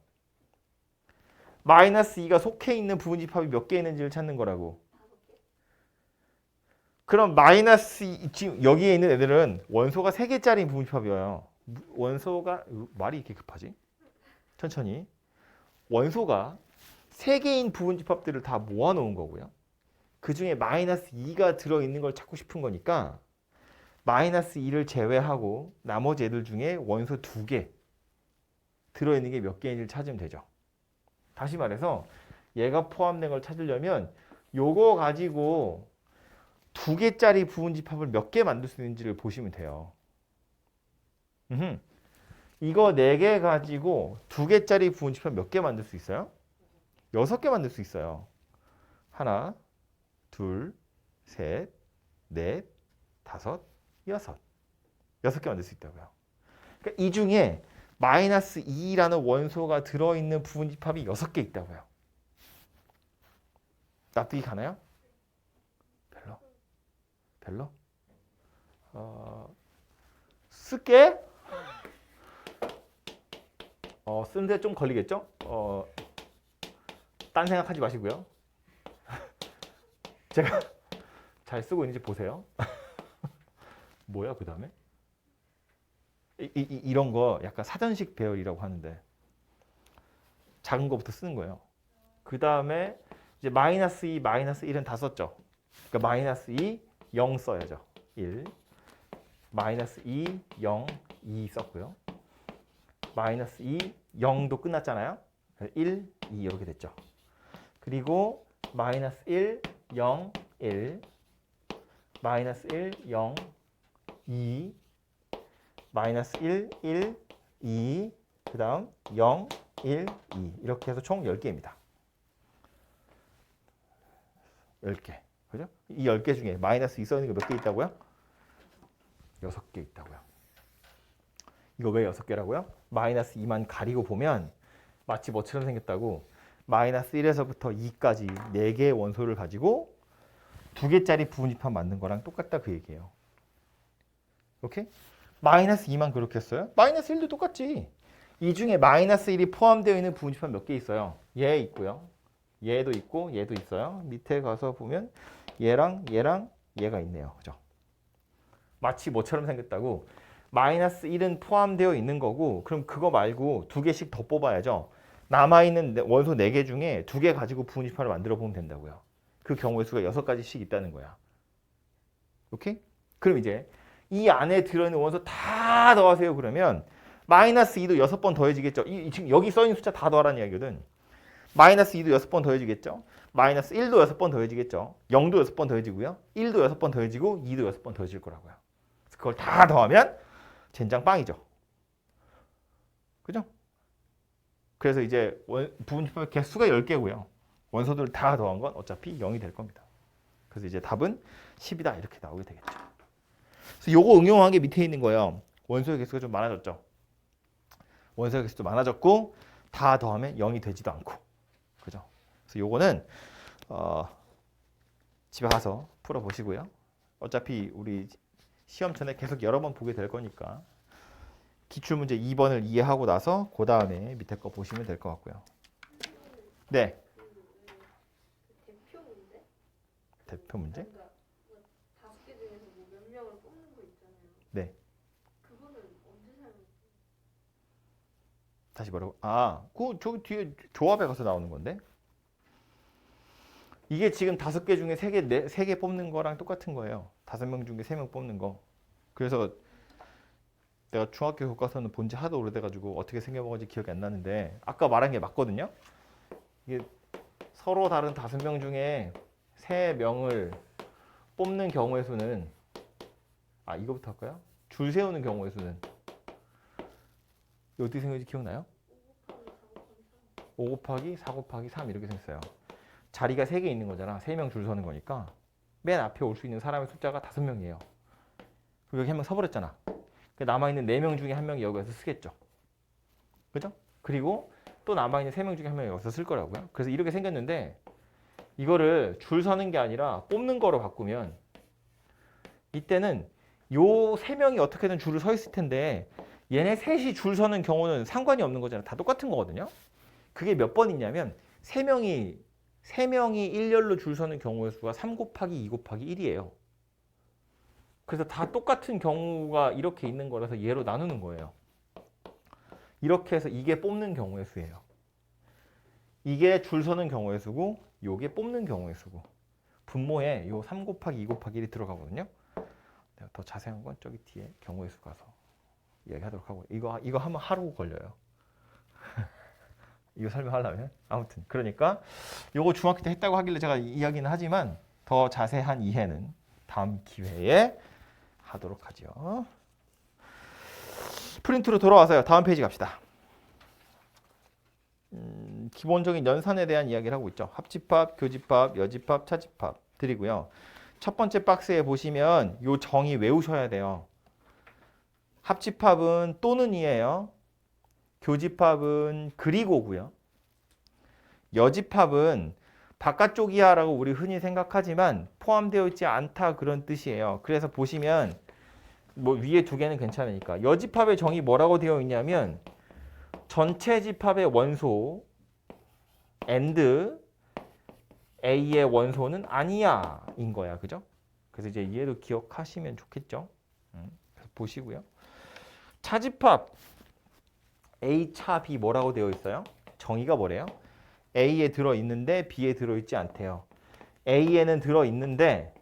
마이너스 2가 속해 있는 부분집합이 몇 개 있는지를 찾는 거라고. 그럼 마이너스 2, 지금 여기에 있는 애들은 원소가 3개짜리 부분집합이에요. 원소가 말이 이렇게 급하지? 천천히. 원소가 3개인 부분집합들을 다 모아놓은 거고요. 그 중에 마이너스 2가 들어있는 걸 찾고 싶은 거니까 마이너스 2를 제외하고 나머지 애들 중에 원소 2개 들어있는 게 몇 개인지를 찾으면 되죠. 다시 말해서 얘가 포함된 걸 찾으려면 요거 가지고 2개짜리 부분집합을 몇 개 만들 수 있는지를 보시면 돼요. 이거 4개 가지고 2개짜리 부분집합 몇 개 만들 수 있어요? 6개 만들 수 있어요. 하나, 둘, 셋, 넷, 다섯, 여섯. 6개 만들 수 있다고요. 그러니까 이 중에 마이너스 2라는 원소가 들어있는 부분집합이 6개 있다고요. 납득이 가나요? 별로? 쓸게? 쓰는데 좀 걸리겠죠? 딴 생각하지 마시고요. 제가 잘 쓰고 있는지 보세요. 뭐야 그 다음에? 이런 거 약간 사전식 배열이라고 하는데 작은 거부터 쓰는 거예요. 그 다음에 이제 마이너스 2, 마이너스 1은 다 썼죠. 그러니까 마이너스 2, 0 써야죠. 1, 마이너스 2, 0, 2 썼고요. 마이너스 2, 0도 끝났잖아요. 1, 2 이렇게 됐죠. 그리고 마이너스 1, 0, 1, 마이너스 1, 0, 2, 마이너스 1, 1, 2, 그 다음 0, 1, 2 이렇게 해서 총 10개입니다. 10개. 그죠? 이 10개 중에 마이너스 2 써있는 게 몇 개 있다고요? 6개 있다고요. 이거 왜 6개라고요? 마이너스 2만 가리고 보면 마치 뭐처럼 생겼다고 마이너스 1에서부터 2까지 4개의 원소를 가지고 2개짜리 부분집합 만든 거랑 똑같다 그 얘기예요. 오케이? 마이너스 2만 그렇게 했어요? 마이너스 1도 똑같지. 이 중에 마이너스 1이 포함되어 있는 부분집합 몇 개 있어요? 얘 있고요. 얘도 있고 얘도 있어요. 밑에 가서 보면 얘랑 얘랑 얘가 있네요. 그죠? 마치 뭐처럼 생겼다고 마이너스 1은 포함되어 있는 거고 그럼 그거 말고 2개씩 더 뽑아야죠. 남아있는 원소 4개 중에 2개 가지고 부분집합을 만들어 보면 된다고요. 그 경우의 수가 6가지씩 있다는 거야. 오케이? 그럼 이제 이 안에 들어있는 원소 다 더하세요. 그러면 마이너스 2도 6번 더해지겠죠. 지금 여기 써있는 숫자 다 더하라는 이야기거든. 마이너스 2도 6번 더해지겠죠. 마이너스 1도 6번 더해지겠죠. 0도 6번 더해지고요. 1도 6번 더해지고 2도 6번 더해질 거라고요. 그래서 그걸 다 더하면 젠장 빵이죠. 그죠? 그래서 이제 부분집합의 개수가 10개고요. 원소들 다 더한 건 어차피 0이 될 겁니다. 그래서 이제 답은 10이다 이렇게 나오게 되겠죠. 그래서 요거 응용한 게 밑에 있는 거예요. 원소의 개수가 좀 많아졌죠. 원소의 개수도 많아졌고 다 더하면 0이 되지도 않고. 그죠? 그래서 요거는 집에 가서 풀어보시고요. 어차피 우리 시험 전에 계속 여러 번 보게 될 거니까 기출문제 2번을 이해하고 나서 그 다음에 밑에 거 보시면 될 것 같고요. 네. 대표 문제? 그러니까 5개 중에서 뭐 몇 명을 뽑는 거 있잖아요. 네. 그거는 언제 사용해요? 다시 뭐라고? 저기 뒤에 조합에 가서 나오는 건데. 이게 지금 5개 중에 3개 뽑는 거랑 똑같은 거예요. 5명 중에 3명 뽑는 거. 그래서 내가 중학교 교과서는 본 지 하도 오래돼가지고 어떻게 생겨먹은지 기억이 안 나는데 아까 말한 게 맞거든요. 이게 서로 다른 5명 중에 3명을 뽑는 경우의 수는 이거부터 할까요? 줄 세우는 경우의 수는 이거 어떻게 생겼는지 기억나요? 5 곱하기 4 곱하기 3 이렇게 생겼어요. 자리가 3개 있는 거잖아. 3명 줄 서는 거니까 맨 앞에 올 수 있는 사람의 숫자가 5명이에요. 그럼 여기 한 명 서버렸잖아. 남아있는 4명 중에 1명이 여기 와서 쓰겠죠. 그죠? 그리고 또 남아있는 3명 중에 1명이 여기서 쓸 거라고요. 그래서 이렇게 생겼는데 이거를 줄 서는 게 아니라 뽑는 거로 바꾸면 이때는 요 3명이 어떻게든 줄을 서 있을 텐데 얘네 셋이 줄 서는 경우는 상관이 없는 거잖아요. 다 똑같은 거거든요. 그게 몇 번 있냐면 3명이 일렬로 줄 서는 경우의 수가 3 곱하기 2 곱하기 1이에요. 그래서 다 똑같은 경우가 이렇게 있는 거라서 얘로 나누는 거예요. 이렇게 해서 이게 뽑는 경우의 수예요. 이게 줄 서는 경우의 수고 요게 뽑는 경우의 수고. 분모에 요 3 곱하기 2 곱하기 1이 들어가거든요. 내가 더 자세한 건 저기 뒤에 경우의 수 가서 이야기하도록 하고 이거 하면 하루 걸려요. 이거 설명하려면 아무튼 그러니까 요거 중학교 때 했다고 하길래 제가 이야기는 하지만 더 자세한 이해는 다음 기회에 하도록 하죠. 프린트로 돌아와서요. 다음 페이지 갑시다. 기본적인 연산에 대한 이야기를 하고 있죠. 합집합, 교집합, 여집합, 차집합 드리고요. 첫 번째 박스에 보시면 요 정의 외우셔야 돼요. 합집합은 또는이에요. 교집합은 그리고고요. 여집합은 바깥쪽이야라고 우리 흔히 생각하지만 포함되어 있지 않다 그런 뜻이에요. 그래서 보시면 뭐 위에 두 개는 괜찮으니까 여집합의 정의 뭐라고 되어 있냐면 전체 집합의 원소 and A의 원소는 아니야 인 거야. 그죠? 그래서 이제 얘도 기억하시면 좋겠죠. 그래서 보시고요. 차집합 A 차 B 뭐라고 되어 있어요? 정의가 뭐래요? A에 들어있는데 B에 들어있지 않대요. A에는 들어있는데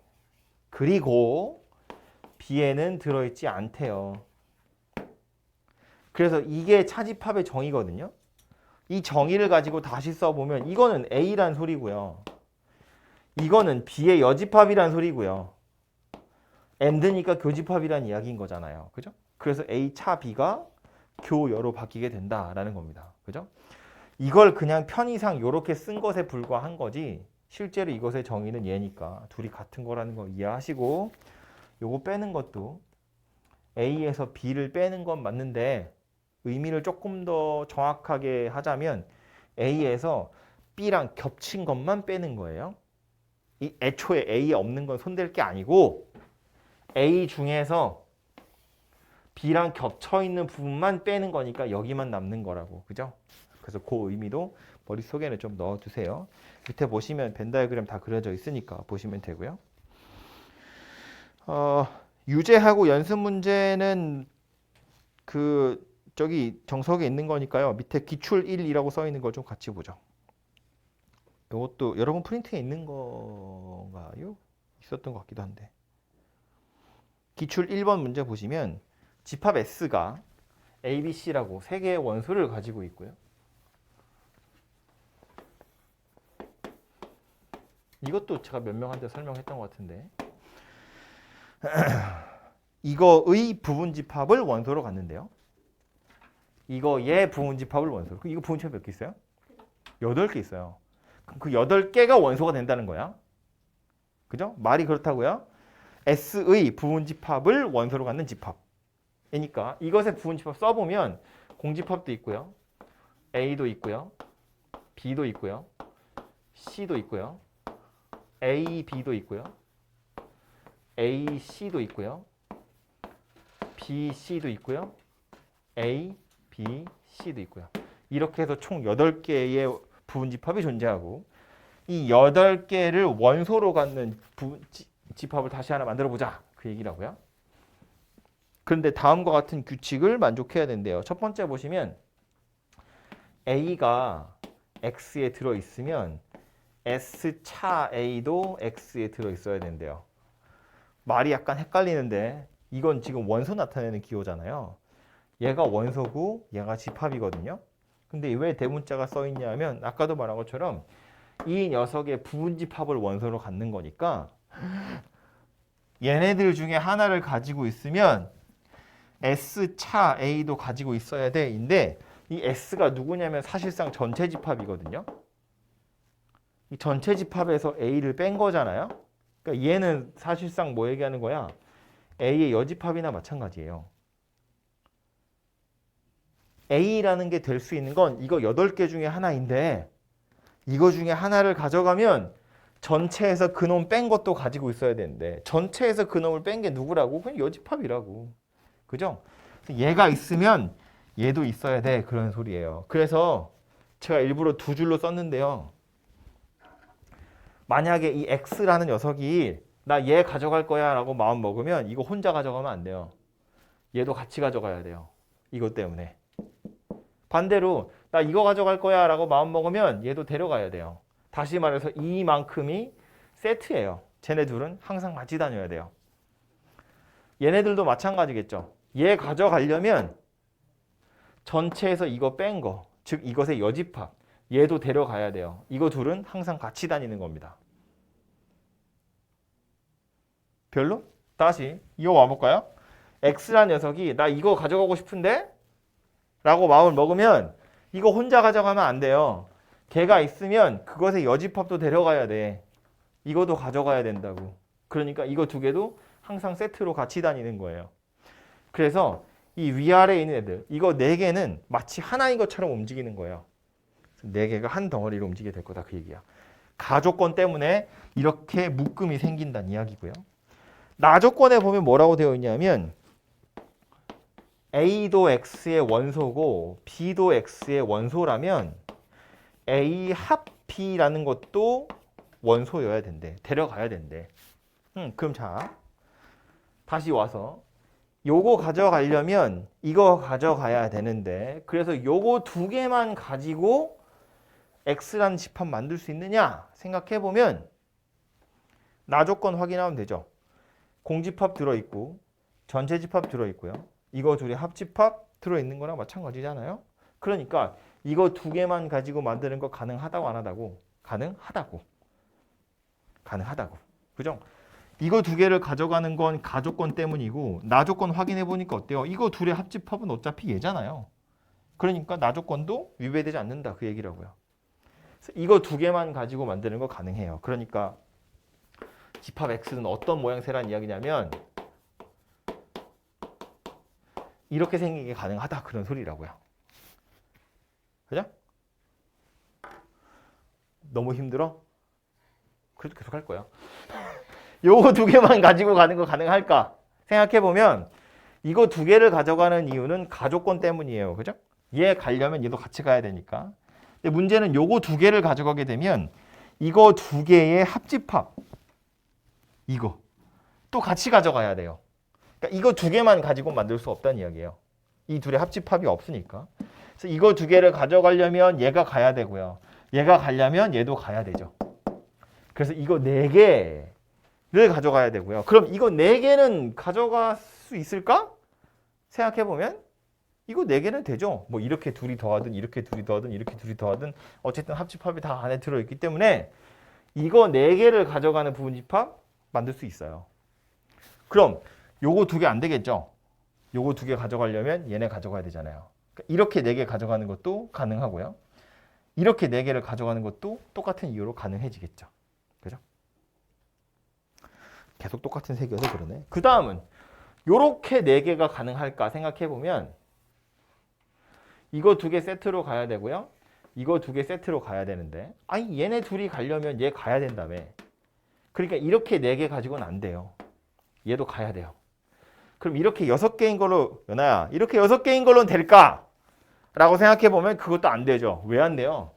그리고 B에는 들어있지 않대요. 그래서 이게 차집합의 정의거든요. 이 정의를 가지고 다시 써보면 이거는 A란 소리고요. 이거는 B의 여집합이란 소리고요. and니까 교집합이란 이야기인 거잖아요. 그죠? 그래서 A 차 B가 교여로 바뀌게 된다라는 겁니다. 그죠? 이걸 그냥 편의상 이렇게 쓴 것에 불과한 거지 실제로 이것의 정의는 얘니까 둘이 같은 거라는 거 이해하시고 요거 빼는 것도 A에서 B를 빼는 건 맞는데 의미를 조금 더 정확하게 하자면 A에서 B랑 겹친 것만 빼는 거예요. 이 애초에 A에 없는 건 손댈 게 아니고 A 중에서 B랑 겹쳐 있는 부분만 빼는 거니까 여기만 남는 거라고. 그죠? 그래서 그 의미도 머릿속에는 좀 넣어두세요. 밑에 보시면 벤 다이어그램 다 그려져 있으니까 보시면 되고요. 유제하고 연습 문제는 저기 정석에 있는 거니까요. 밑에 기출 1이라고 써 있는 걸 좀 같이 보죠. 이것도 여러분 프린트에 있는 건가요? 있었던 것 같기도 한데. 기출 1번 문제 보시면 집합 S가 A, B, C라고 세 개의 원소를 가지고 있고요. 이것도 제가 몇 명한테 설명했던 것 같은데 이거의 부분집합을 원소로 갖는데요. 이거의 부분집합을 원소로. 이거 부분집합 몇 개 있어요? 8개 있어요. 그럼 그 8개가 원소가 된다는 거야. 그죠? 말이 그렇다고요. S의 부분집합을 원소로 갖는 집합. 그러니까 이것의 부분집합 써보면 공집합도 있고요. A도 있고요. B도 있고요. C도 있고요. A, B도 있고요. A, C도 있고요. B, C도 있고요. A, B, C도 있고요. 이렇게 해서 총 8개의 부분집합이 존재하고 이 8개를 원소로 갖는 집합을 다시 하나 만들어 보자. 그 얘기라고요. 그런데 다음과 같은 규칙을 만족해야 된대요. 첫 번째 보시면 A가 X에 들어있으면 S차 A도 X에 들어있어야 된대요. 말이 약간 헷갈리는데 이건 지금 원소 나타내는 기호잖아요. 얘가 원소고 얘가 집합이거든요. 근데 왜 대문자가 써 있냐면 아까도 말한 것처럼 이 녀석의 부분집합을 원소로 갖는 거니까 얘네들 중에 하나를 가지고 있으면 S차 A도 가지고 있어야 돼인데 이 S가 누구냐면 사실상 전체 집합이거든요. 이 전체 집합에서 A를 뺀 거잖아요. 그러니까 얘는 사실상 뭐 얘기하는 거야? A의 여집합이나 마찬가지예요. A라는 게 될 수 있는 건 이거 8개 중에 하나인데 이거 중에 하나를 가져가면 전체에서 그놈 뺀 것도 가지고 있어야 되는데 전체에서 그놈을 뺀 게 누구라고? 그냥 여집합이라고. 그죠? 얘가 있으면 얘도 있어야 돼. 그런 소리예요. 그래서 제가 일부러 두 줄로 썼는데요. 만약에 이 X라는 녀석이 나 얘 가져갈 거야 라고 마음 먹으면 이거 혼자 가져가면 안 돼요. 얘도 같이 가져가야 돼요. 이것 때문에. 반대로 나 이거 가져갈 거야 라고 마음먹으면 얘도 데려가야 돼요. 다시 말해서 이만큼이 세트예요. 쟤네 둘은 항상 같이 다녀야 돼요. 얘네들도 마찬가지겠죠. 얘 가져가려면 전체에서 이거 뺀 거, 즉 이것의 여집합, 얘도 데려가야 돼요. 이거 둘은 항상 같이 다니는 겁니다. 별로? 다시 이거 와볼까요? X란 녀석이 나 이거 가져가고 싶은데? 라고 마음을 먹으면 이거 혼자 가져가면 안 돼요. 걔가 있으면 그것의 여집합도 데려가야 돼. 이것도 가져가야 된다고. 그러니까 이거 두 개도 항상 세트로 같이 다니는 거예요. 그래서 이 위아래에 있는 애들, 이거 네 개는 마치 하나인 것처럼 움직이는 거예요. 네 개가 한 덩어리로 움직이게 될 거다 그 얘기야. 가조건 때문에 이렇게 묶음이 생긴다는 이야기고요. 나조건에 보면 뭐라고 되어 있냐면 A도 X의 원소고 B도 X의 원소라면 A 합 B라는 것도 원소여야 된대. 데려가야 된대. 그럼 자, 다시 와서 요거 가져가려면 이거 가져가야 되는데 그래서 요거 두 개만 가지고 X라는 집합 만들 수 있느냐 생각해보면 나조건 확인하면 되죠. 공집합 들어있고 전체 집합 들어있고요. 이거 둘이 합집합 들어있는 거랑 마찬가지잖아요. 그러니까 이거 두 개만 가지고 만드는 거 가능하다고 안 하다고? 가능하다고. 가능하다고. 그죠? 이거 두 개를 가져가는 건 가조건 때문이고 나조건 확인해 보니까 어때요? 이거 둘의 합집합은 어차피 얘잖아요. 그러니까 나조건도 위배되지 않는다 그 얘기라고요. 그래서 이거 두 개만 가지고 만드는 거 가능해요. 그러니까 집합 X는 어떤 모양새란 이야기냐면 이렇게 생긴 게 가능하다 그런 소리라고요. 그죠? 너무 힘들어? 그래도 계속 할 거야. 요거 두 개만 가지고 가는 거 가능할까? 생각해보면 이거 두 개를 가져가는 이유는 가조건 때문이에요. 그죠? 얘 가려면 얘도 같이 가야 되니까. 근데 문제는 요거 두 개를 가져가게 되면 이거 두 개의 합집합 이거 또 같이 가져가야 돼요. 그러니까 이거 두 개만 가지고 만들 수 없다는 이야기예요. 이 둘의 합집합이 없으니까. 그래서 이거 두 개를 가져가려면 얘가 가야 되고요. 얘가 가려면 얘도 가야 되죠. 그래서 이거 네 개를 가져가야 되고요. 그럼 이거 네 개는 가져갈 수 있을까? 생각해보면 이거 네 개는 되죠. 뭐 이렇게 둘이 더하든 이렇게 둘이 더하든 이렇게 둘이 더하든 어쨌든 합집합이 다 안에 들어있기 때문에 이거 네 개를 가져가는 부분집합 만들 수 있어요. 그럼 요거 두 개 안 되겠죠? 요거 두 개 가져가려면 얘네 가져가야 되잖아요. 그러니까 이렇게 네 개 가져가는 것도 가능하고요. 이렇게 네 개를 가져가는 것도 똑같은 이유로 가능해지겠죠. 그죠? 계속 똑같은 색이어서 그러네. 그 다음은 요렇게 네 개가 가능할까 생각해보면 이거 두 개 세트로 가야 되고요. 이거 두 개 세트로 가야 되는데 아니 얘네 둘이 가려면 얘 가야 된다며. 그러니까 이렇게 네 개 가지고는 안 돼요. 얘도 가야 돼요. 그럼 이렇게 6개인 걸로 연아야 이렇게 6개인 걸로는 될까? 라고 생각해보면 그것도 안 되죠. 왜 안 돼요?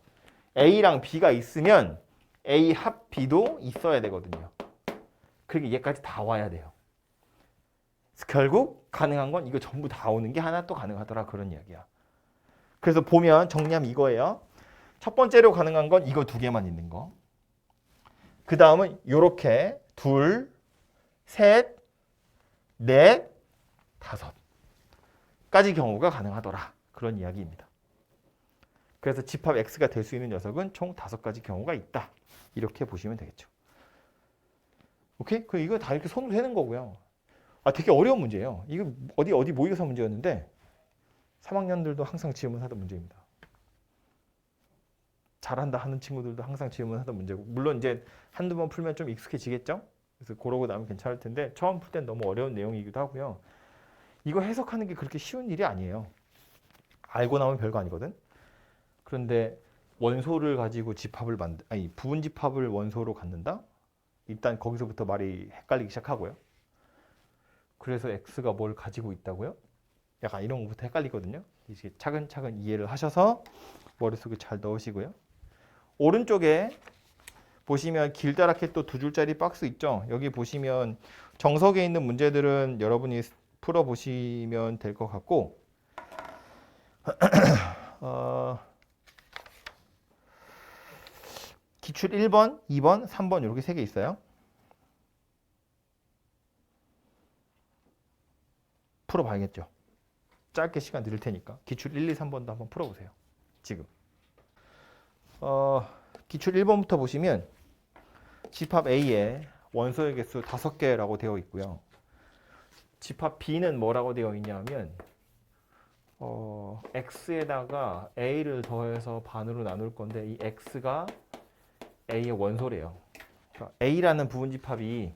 A랑 B가 있으면 A 합 B도 있어야 되거든요. 그러니까 얘까지 다 와야 돼요. 결국 가능한 건 이거 전부 다 오는 게 하나 또 가능하더라 그런 이야기야. 그래서 보면 정리하면 이거예요. 첫 번째로 가능한 건 이거 두 개만 있는 거. 그 다음은 요렇게 둘, 셋, 넷, 다섯까지 경우가 가능하더라. 그런 이야기입니다. 그래서 집합 X가 될 수 있는 녀석은 총 5가지 경우가 있다. 이렇게 보시면 되겠죠. 오케이? 그 이거 다 이렇게 손으로 세는 거고요. 아, 되게 어려운 문제예요. 이거 어디 모의고사 문제였는데 3학년들도 항상 질문하던 문제입니다. 잘한다 하는 친구들도 항상 질문하던 문제고 물론 이제 한두 번 풀면 좀 익숙해지겠죠? 그래서 그러고 나면 괜찮을 텐데 처음 풀 땐 너무 어려운 내용이기도 하고요. 이거 해석하는 게 그렇게 쉬운 일이 아니에요. 알고 나면 별거 아니거든. 그런데 원소를 가지고 집합을 부분 집합을 원소로 갖는다? 일단 거기서부터 말이 헷갈리기 시작하고요. 그래서 X가 뭘 가지고 있다고요? 약간 이런 것부터 헷갈리거든요. 이제 차근차근 이해를 하셔서 머릿속에 잘 넣으시고요. 오른쪽에 보시면 길다랗게 또 2줄짜리 박스 있죠. 여기 보시면 정석에 있는 문제들은 여러분이 풀어보시면 될 것 같고 기출 1번, 2번, 3번 이렇게 3개 있어요. 풀어봐야겠죠. 짧게 시간 드릴 테니까 기출 1, 2, 3번도 한번 풀어보세요. 지금. 기출 1번부터 보시면 집합 A에 원소의 개수 5개라고 되어 있고요. 집합 B는 뭐라고 되어 있냐면 X에다가 A를 더해서 반으로 나눌 건데 이 X가 A의 원소래요. 그러니까 A라는 부분집합이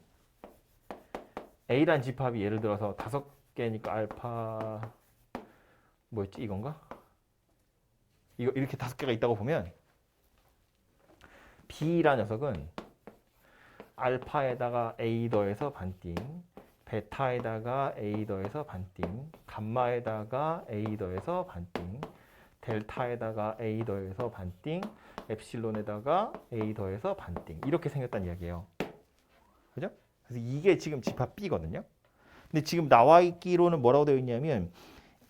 A란 집합이 예를 들어서 5개니까 알파 뭐였지 이건가? 이거 이렇게 5개가 있다고 보면 B라는 녀석은 알파에다가 A 더해서 반띵, 베타에다가 A 더해서 반띵, 감마에다가 A 더해서 반띵, 델타에다가 A 더해서 반띵, 엡실론에다가 A 더해서 반띵 이렇게 생겼다는 이야기예요. 그죠? 그래서 이게 지금 집합 B거든요. 근데 지금 나와 있기로는 뭐라고 되어 있냐면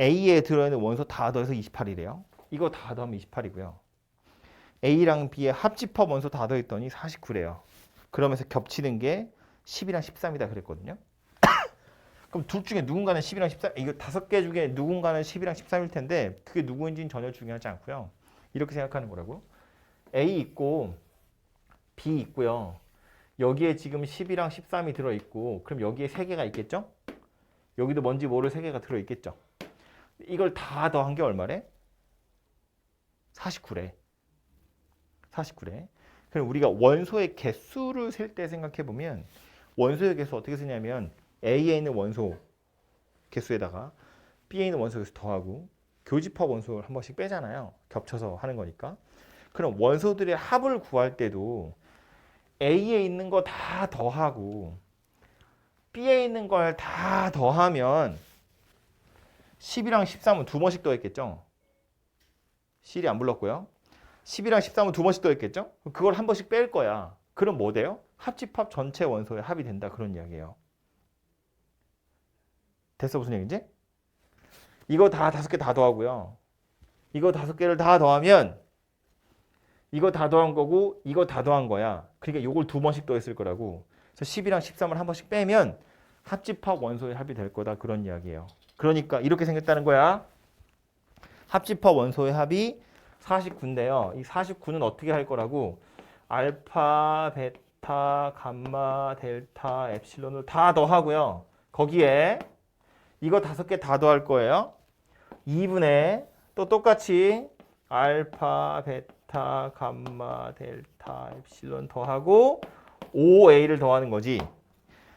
A에 들어있는 원소 다 더해서 28이래요. 이거 다 더하면 28이고요. A랑 B의 합집합 원소 다 더했더니 49래요. 그러면서 겹치는 게 10이랑 13이다 그랬거든요. 그럼 둘 중에 누군가는 10이랑 13, 이거 5개 중에 누군가는 10이랑 13일 텐데 그게 누구인지는 전혀 중요하지 않고요. 이렇게 생각하는 거라고요. A 있고 B 있고요. 여기에 지금 10이랑 13이 들어있고 그럼 여기에 3개가 있겠죠? 여기도 뭔지 모를 3개가 들어있겠죠? 이걸 다 더한 게 얼마래? 49래. 49래. 그럼 우리가 원소의 개수를 셀 때 생각해 보면 원소의 개수 어떻게 쓰냐면 A에 있는 원소 개수에다가 B에 있는 원소 개수 더하고 교집합 원소를 한 번씩 빼잖아요. 겹쳐서 하는 거니까. 그럼 원소들의 합을 구할 때도 A에 있는 거 다 더하고 B에 있는 걸 다 더하면 10이랑 13은 2번씩 더했겠죠. 실이 안 불렀고요. 10이랑 13은 2번씩 더했겠죠. 그걸 한 번씩 뺄 거야. 그럼 뭐 돼요? 합집합 전체 원소의 합이 된다. 그런 이야기예요. 됐어? 무슨 얘기인지? 이거 다 5개 다 더하고요. 이거 5개를 다 더하면 이거 다 더한 거고 이거 다 더한 거야. 그러니까 이걸 2번씩 더했을 거라고. 그래서 10이랑 13을 한 번씩 빼면 합집합 원소의 합이 될 거다. 그런 이야기예요. 그러니까 이렇게 생겼다는 거야. 합집합 원소의 합이 49인데요. 이 49는 어떻게 할 거라고? 알파, 베타, 감마, 델타, 엡실론을 다 더하고요. 거기에 이거 5개 다 더할 거예요. 2분의 또 똑같이 알파, 베타, 감마, 델타, 엡실론 더하고 5a를 더하는 거지.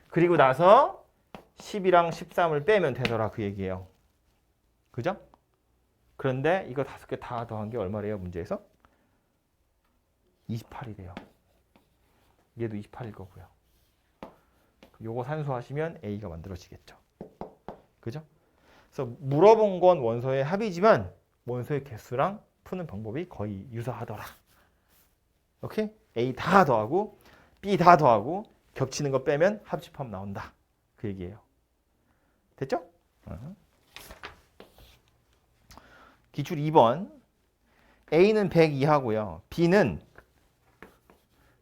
그리고 나서 10이랑 13을 빼면 되더라 그 얘기예요. 그죠? 그런데 이거 5개 다 더한 게 얼마래요? 문제에서? 28이래요. 얘도 28일 거고요. 요거 산수하시면 A가 만들어지겠죠. 그죠? 그래서 물어본 건 원소의 합이지만 원소의 개수랑 푸는 방법이 거의 유사하더라. 오케이? A 다 더하고 B 다 더하고 겹치는 거 빼면 합집합 나온다. 그 얘기예요. 됐죠? 기출 2번. A는 100 이하고요. B는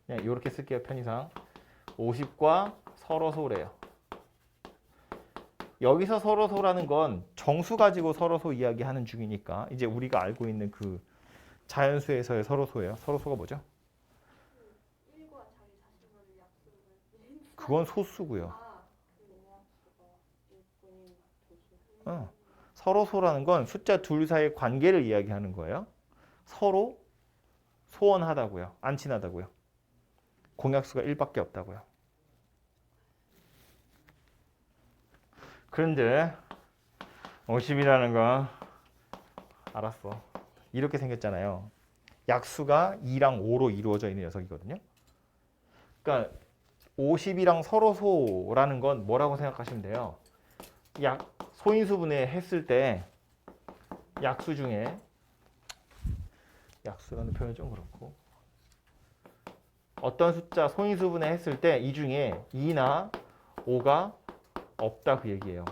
그냥 이렇게 쓸게요. 편의상. 50과 서로소래요. 여기서 서로소라는 건 정수 가지고 서로소 이야기하는 중이니까 이제 우리가 알고 있는 그 자연수에서의 서로소예요. 서로소가 뭐죠? 1과 자기 자신만의 약속을 그건 소수고요. 서로소라는 건 숫자 둘 사이의 관계를 이야기하는 거예요. 서로 소원하다고요. 안 친하다고요. 공약수가 1밖에 없다고요. 그런데 50이라는 거 알았어. 이렇게 생겼잖아요. 약수가 2랑 5로 이루어져 있는 녀석이거든요. 그러니까 50이랑 서로소라는 건 뭐라고 생각하시면 돼요. 소인수분해 했을 때 약수 중에 약수라는 표현은 좀 그렇고 어떤 숫자 소인수분해 했을 때 이 중에 2나 5가 없다 그 얘기예요.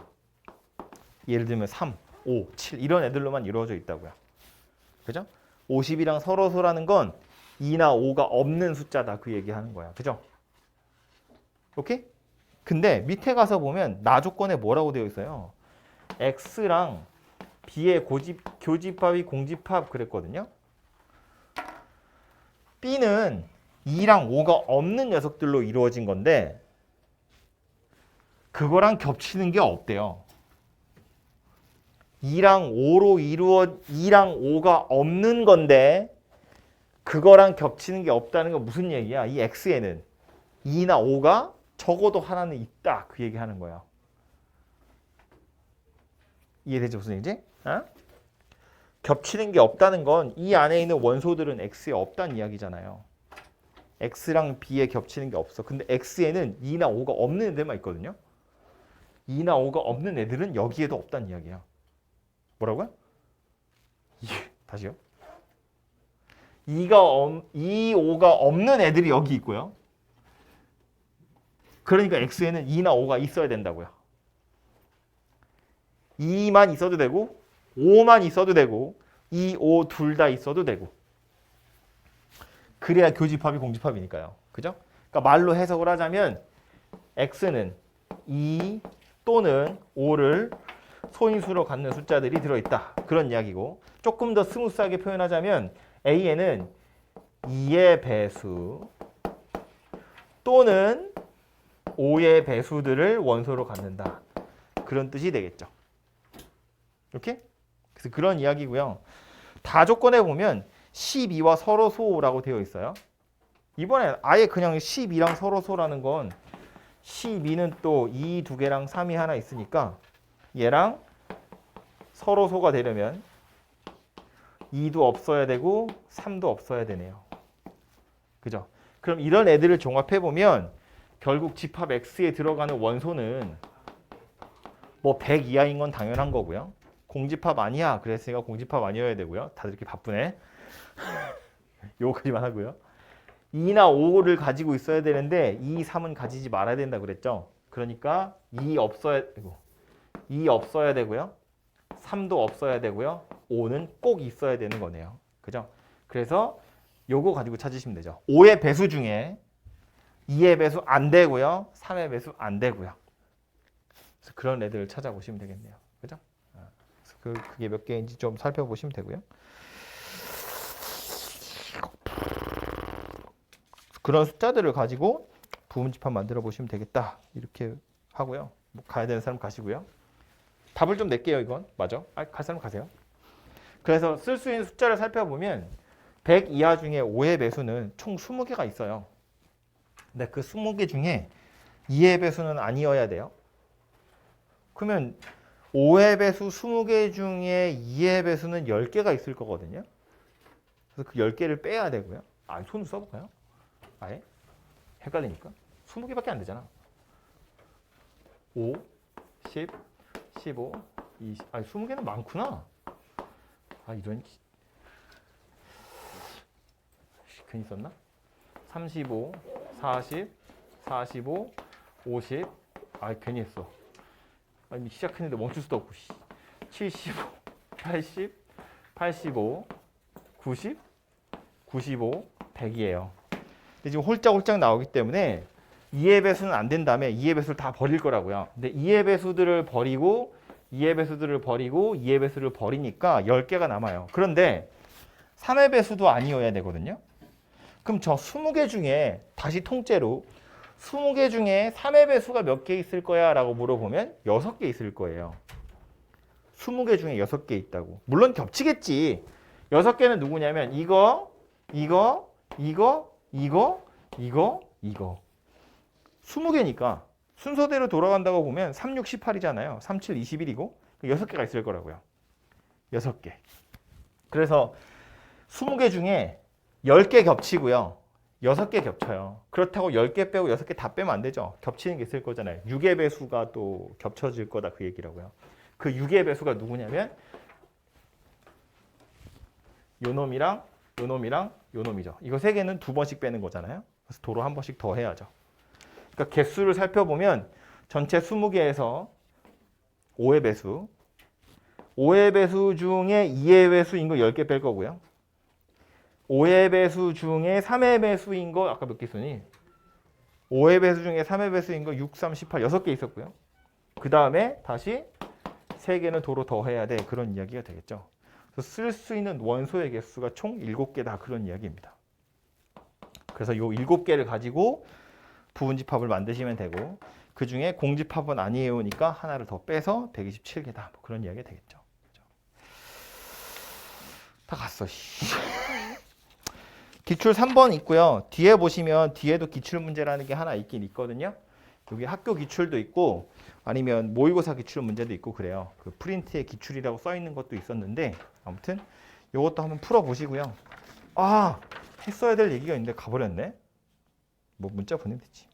예를 들면 3, 5, 7 이런 애들로만 이루어져 있다고요. 그죠? 50이랑 서로소라는 건 2나 5가 없는 숫자다. 그 얘기하는 거야. 그죠? 오케이? 근데 밑에 가서 보면 나 조건에 뭐라고 되어 있어요? x랑 b의 교집합이 공집합 그랬거든요. b는 2랑 5가 없는 녀석들로 이루어진 건데 그거랑 겹치는 게 없대요. 2랑 5가 없는 건데 그거랑 겹치는 게 없다는 건 무슨 얘기야? 이 x에는 2나 5가 적어도 하나는 있다. 그 얘기하는 거야. 이해되죠? 무슨 얘기지? 어? 겹치는 게 없다는 건 이 안에 있는 원소들은 x에 없다는 이야기잖아요. x랑 b에 겹치는 게 없어. 근데 x에는 2나 5가 없는 애들만 있거든요. 2나 5가 없는 애들은 여기에도 없다는 이야기야. 뭐라고요? 다시요. 2, 5가 없는 애들이 여기 있고요. 그러니까 x에는 2나 5가 있어야 된다고요. 2만 있어도 되고 5만 있어도 되고 2, 5 둘 다 있어도 되고 그래야 교집합이 공집합이니까요. 그죠? 그러니까 말로 해석을 하자면 x는 2 또는 5를 소인수로 갖는 숫자들이 들어있다. 그런 이야기고 조금 더 스무스하게 표현하자면 a에는 2의 배수 또는 5의 배수들을 원소로 갖는다. 그런 뜻이 되겠죠. 이렇게? 그래서 그런 이야기고요. 다 조건에 보면 12와 서로소라고 되어 있어요. 이번에 아예 그냥 12랑 서로소라는 건 12는 또 2 두 개랑 3이 하나 있으니까 얘랑 서로소가 되려면 2도 없어야 되고 3도 없어야 되네요. 그죠? 그럼 이런 애들을 종합해 보면 결국 집합 X에 들어가는 원소는 뭐 100 이하인 건 당연한 거고요. 공집합 아니야. 그랬으니까 공집합 아니어야 되고요. 다들 이렇게 바쁘네. 요거까지만 하고요. 2나 5를 가지고 있어야 되는데 2, 3은 가지지 말아야 된다 그랬죠. 그러니까 2 없어야 되고요. 3도 없어야 되고요. 5는 꼭 있어야 되는 거네요. 그죠? 그래서 요거 가지고 찾으시면 되죠. 5의 배수 중에 2의 배수 안 되고요. 3의 배수 안 되고요. 그래서 그런 애들을 찾아보시면 되겠네요. 그죠? 그래서 그게 몇 개인지 좀 살펴보시면 되고요. 그런 숫자들을 가지고 부분집합 만들어 보시면 되겠다. 이렇게 하고요. 뭐 가야 되는 사람 가시고요. 답을 좀 낼게요. 이건 맞아? 갈 사람 가세요. 그래서 쓸 수 있는 숫자를 살펴보면 100 이하 중에 5의 배수는 총 20개가 있어요. 근데 그 20개 중에 2의 배수는 아니어야 돼요. 그러면 5의 배수 20개 중에 2의 배수는 10개가 있을 거거든요. 그래서 그 10개를 빼야 되고요. 손을 써볼까요? 아예? 헷갈리니까. 20개밖에 안 되잖아. 5, 10, 15, 20. 20개는 많구나. 이런. 괜히 썼나? 35, 40, 45, 50. 괜히 했어. 시작했는데 멈출 수도 없고. 75, 80, 85, 90, 95, 100이에요. 근데 지금 홀짝홀짝 나오기 때문에 2의 배수는 안 된다며 2의 배수를 다 버릴 거라고요. 근데 2의 배수들을 버리고 2의 배수들을 버리고 2의 배수를 버리니까 10개가 남아요. 그런데 3의 배수도 아니어야 되거든요. 그럼 저 20개 중에 다시 통째로 20개 중에 3의 배수가 몇 개 있을 거야? 라고 물어보면 6개 있을 거예요. 20개 중에 6개 있다고. 물론 겹치겠지. 6개는 누구냐면 이거, 이거, 이거, 이거, 이거, 이거. 20개니까 순서대로 돌아간다고 보면 3, 6, 18이잖아요. 3, 7, 21이고 6개가 있을 거라고요. 6개. 그래서 20개 중에 10개 겹치고요. 6개 겹쳐요. 그렇다고 10개 빼고 6개 다 빼면 안 되죠. 겹치는 게 있을 거잖아요. 6의 배수가 또 겹쳐질 거다 그 얘기라고요. 그 6의 배수가 누구냐면 요 놈이랑 요 놈이랑 요 놈이죠. 이거 세 개는 2번씩 빼는 거잖아요. 그래서 도로 한 번씩 더 해야죠. 그러니까 개수를 살펴보면 전체 20개에서 5의 배수 5의 배수 중에 2의 배수인 거 10개 뺄 거고요. 5의 배수 중에 3의 배수인 거 아까 몇 개 있으니? 5의 배수 중에 3의 배수인 거 6, 3, 18, 6개 있었고요. 그 다음에 다시 3개는 도로 더해야 돼. 그런 이야기가 되겠죠. 쓸 수 있는 원소의 개수가 총 7개다. 그런 이야기입니다. 그래서 요 7개를 가지고 부분집합을 만드시면 되고 그 중에 공집합은 아니에요니까 하나를 더 빼서 127개다. 뭐 그런 이야기가 되겠죠. 그죠? 다 갔어. 기출 3번 있고요. 뒤에 보시면 뒤에도 기출 문제라는 게 하나 있긴 있거든요. 여기 학교 기출도 있고 아니면 모의고사 기출 문제도 있고 그래요. 그 프린트에 기출이라고 써 있는 것도 있었는데 아무튼 이것도 한번 풀어 보시고요. 아, 했어야 될 얘기가 있는데 가버렸네. 뭐 문자 보내면 되지.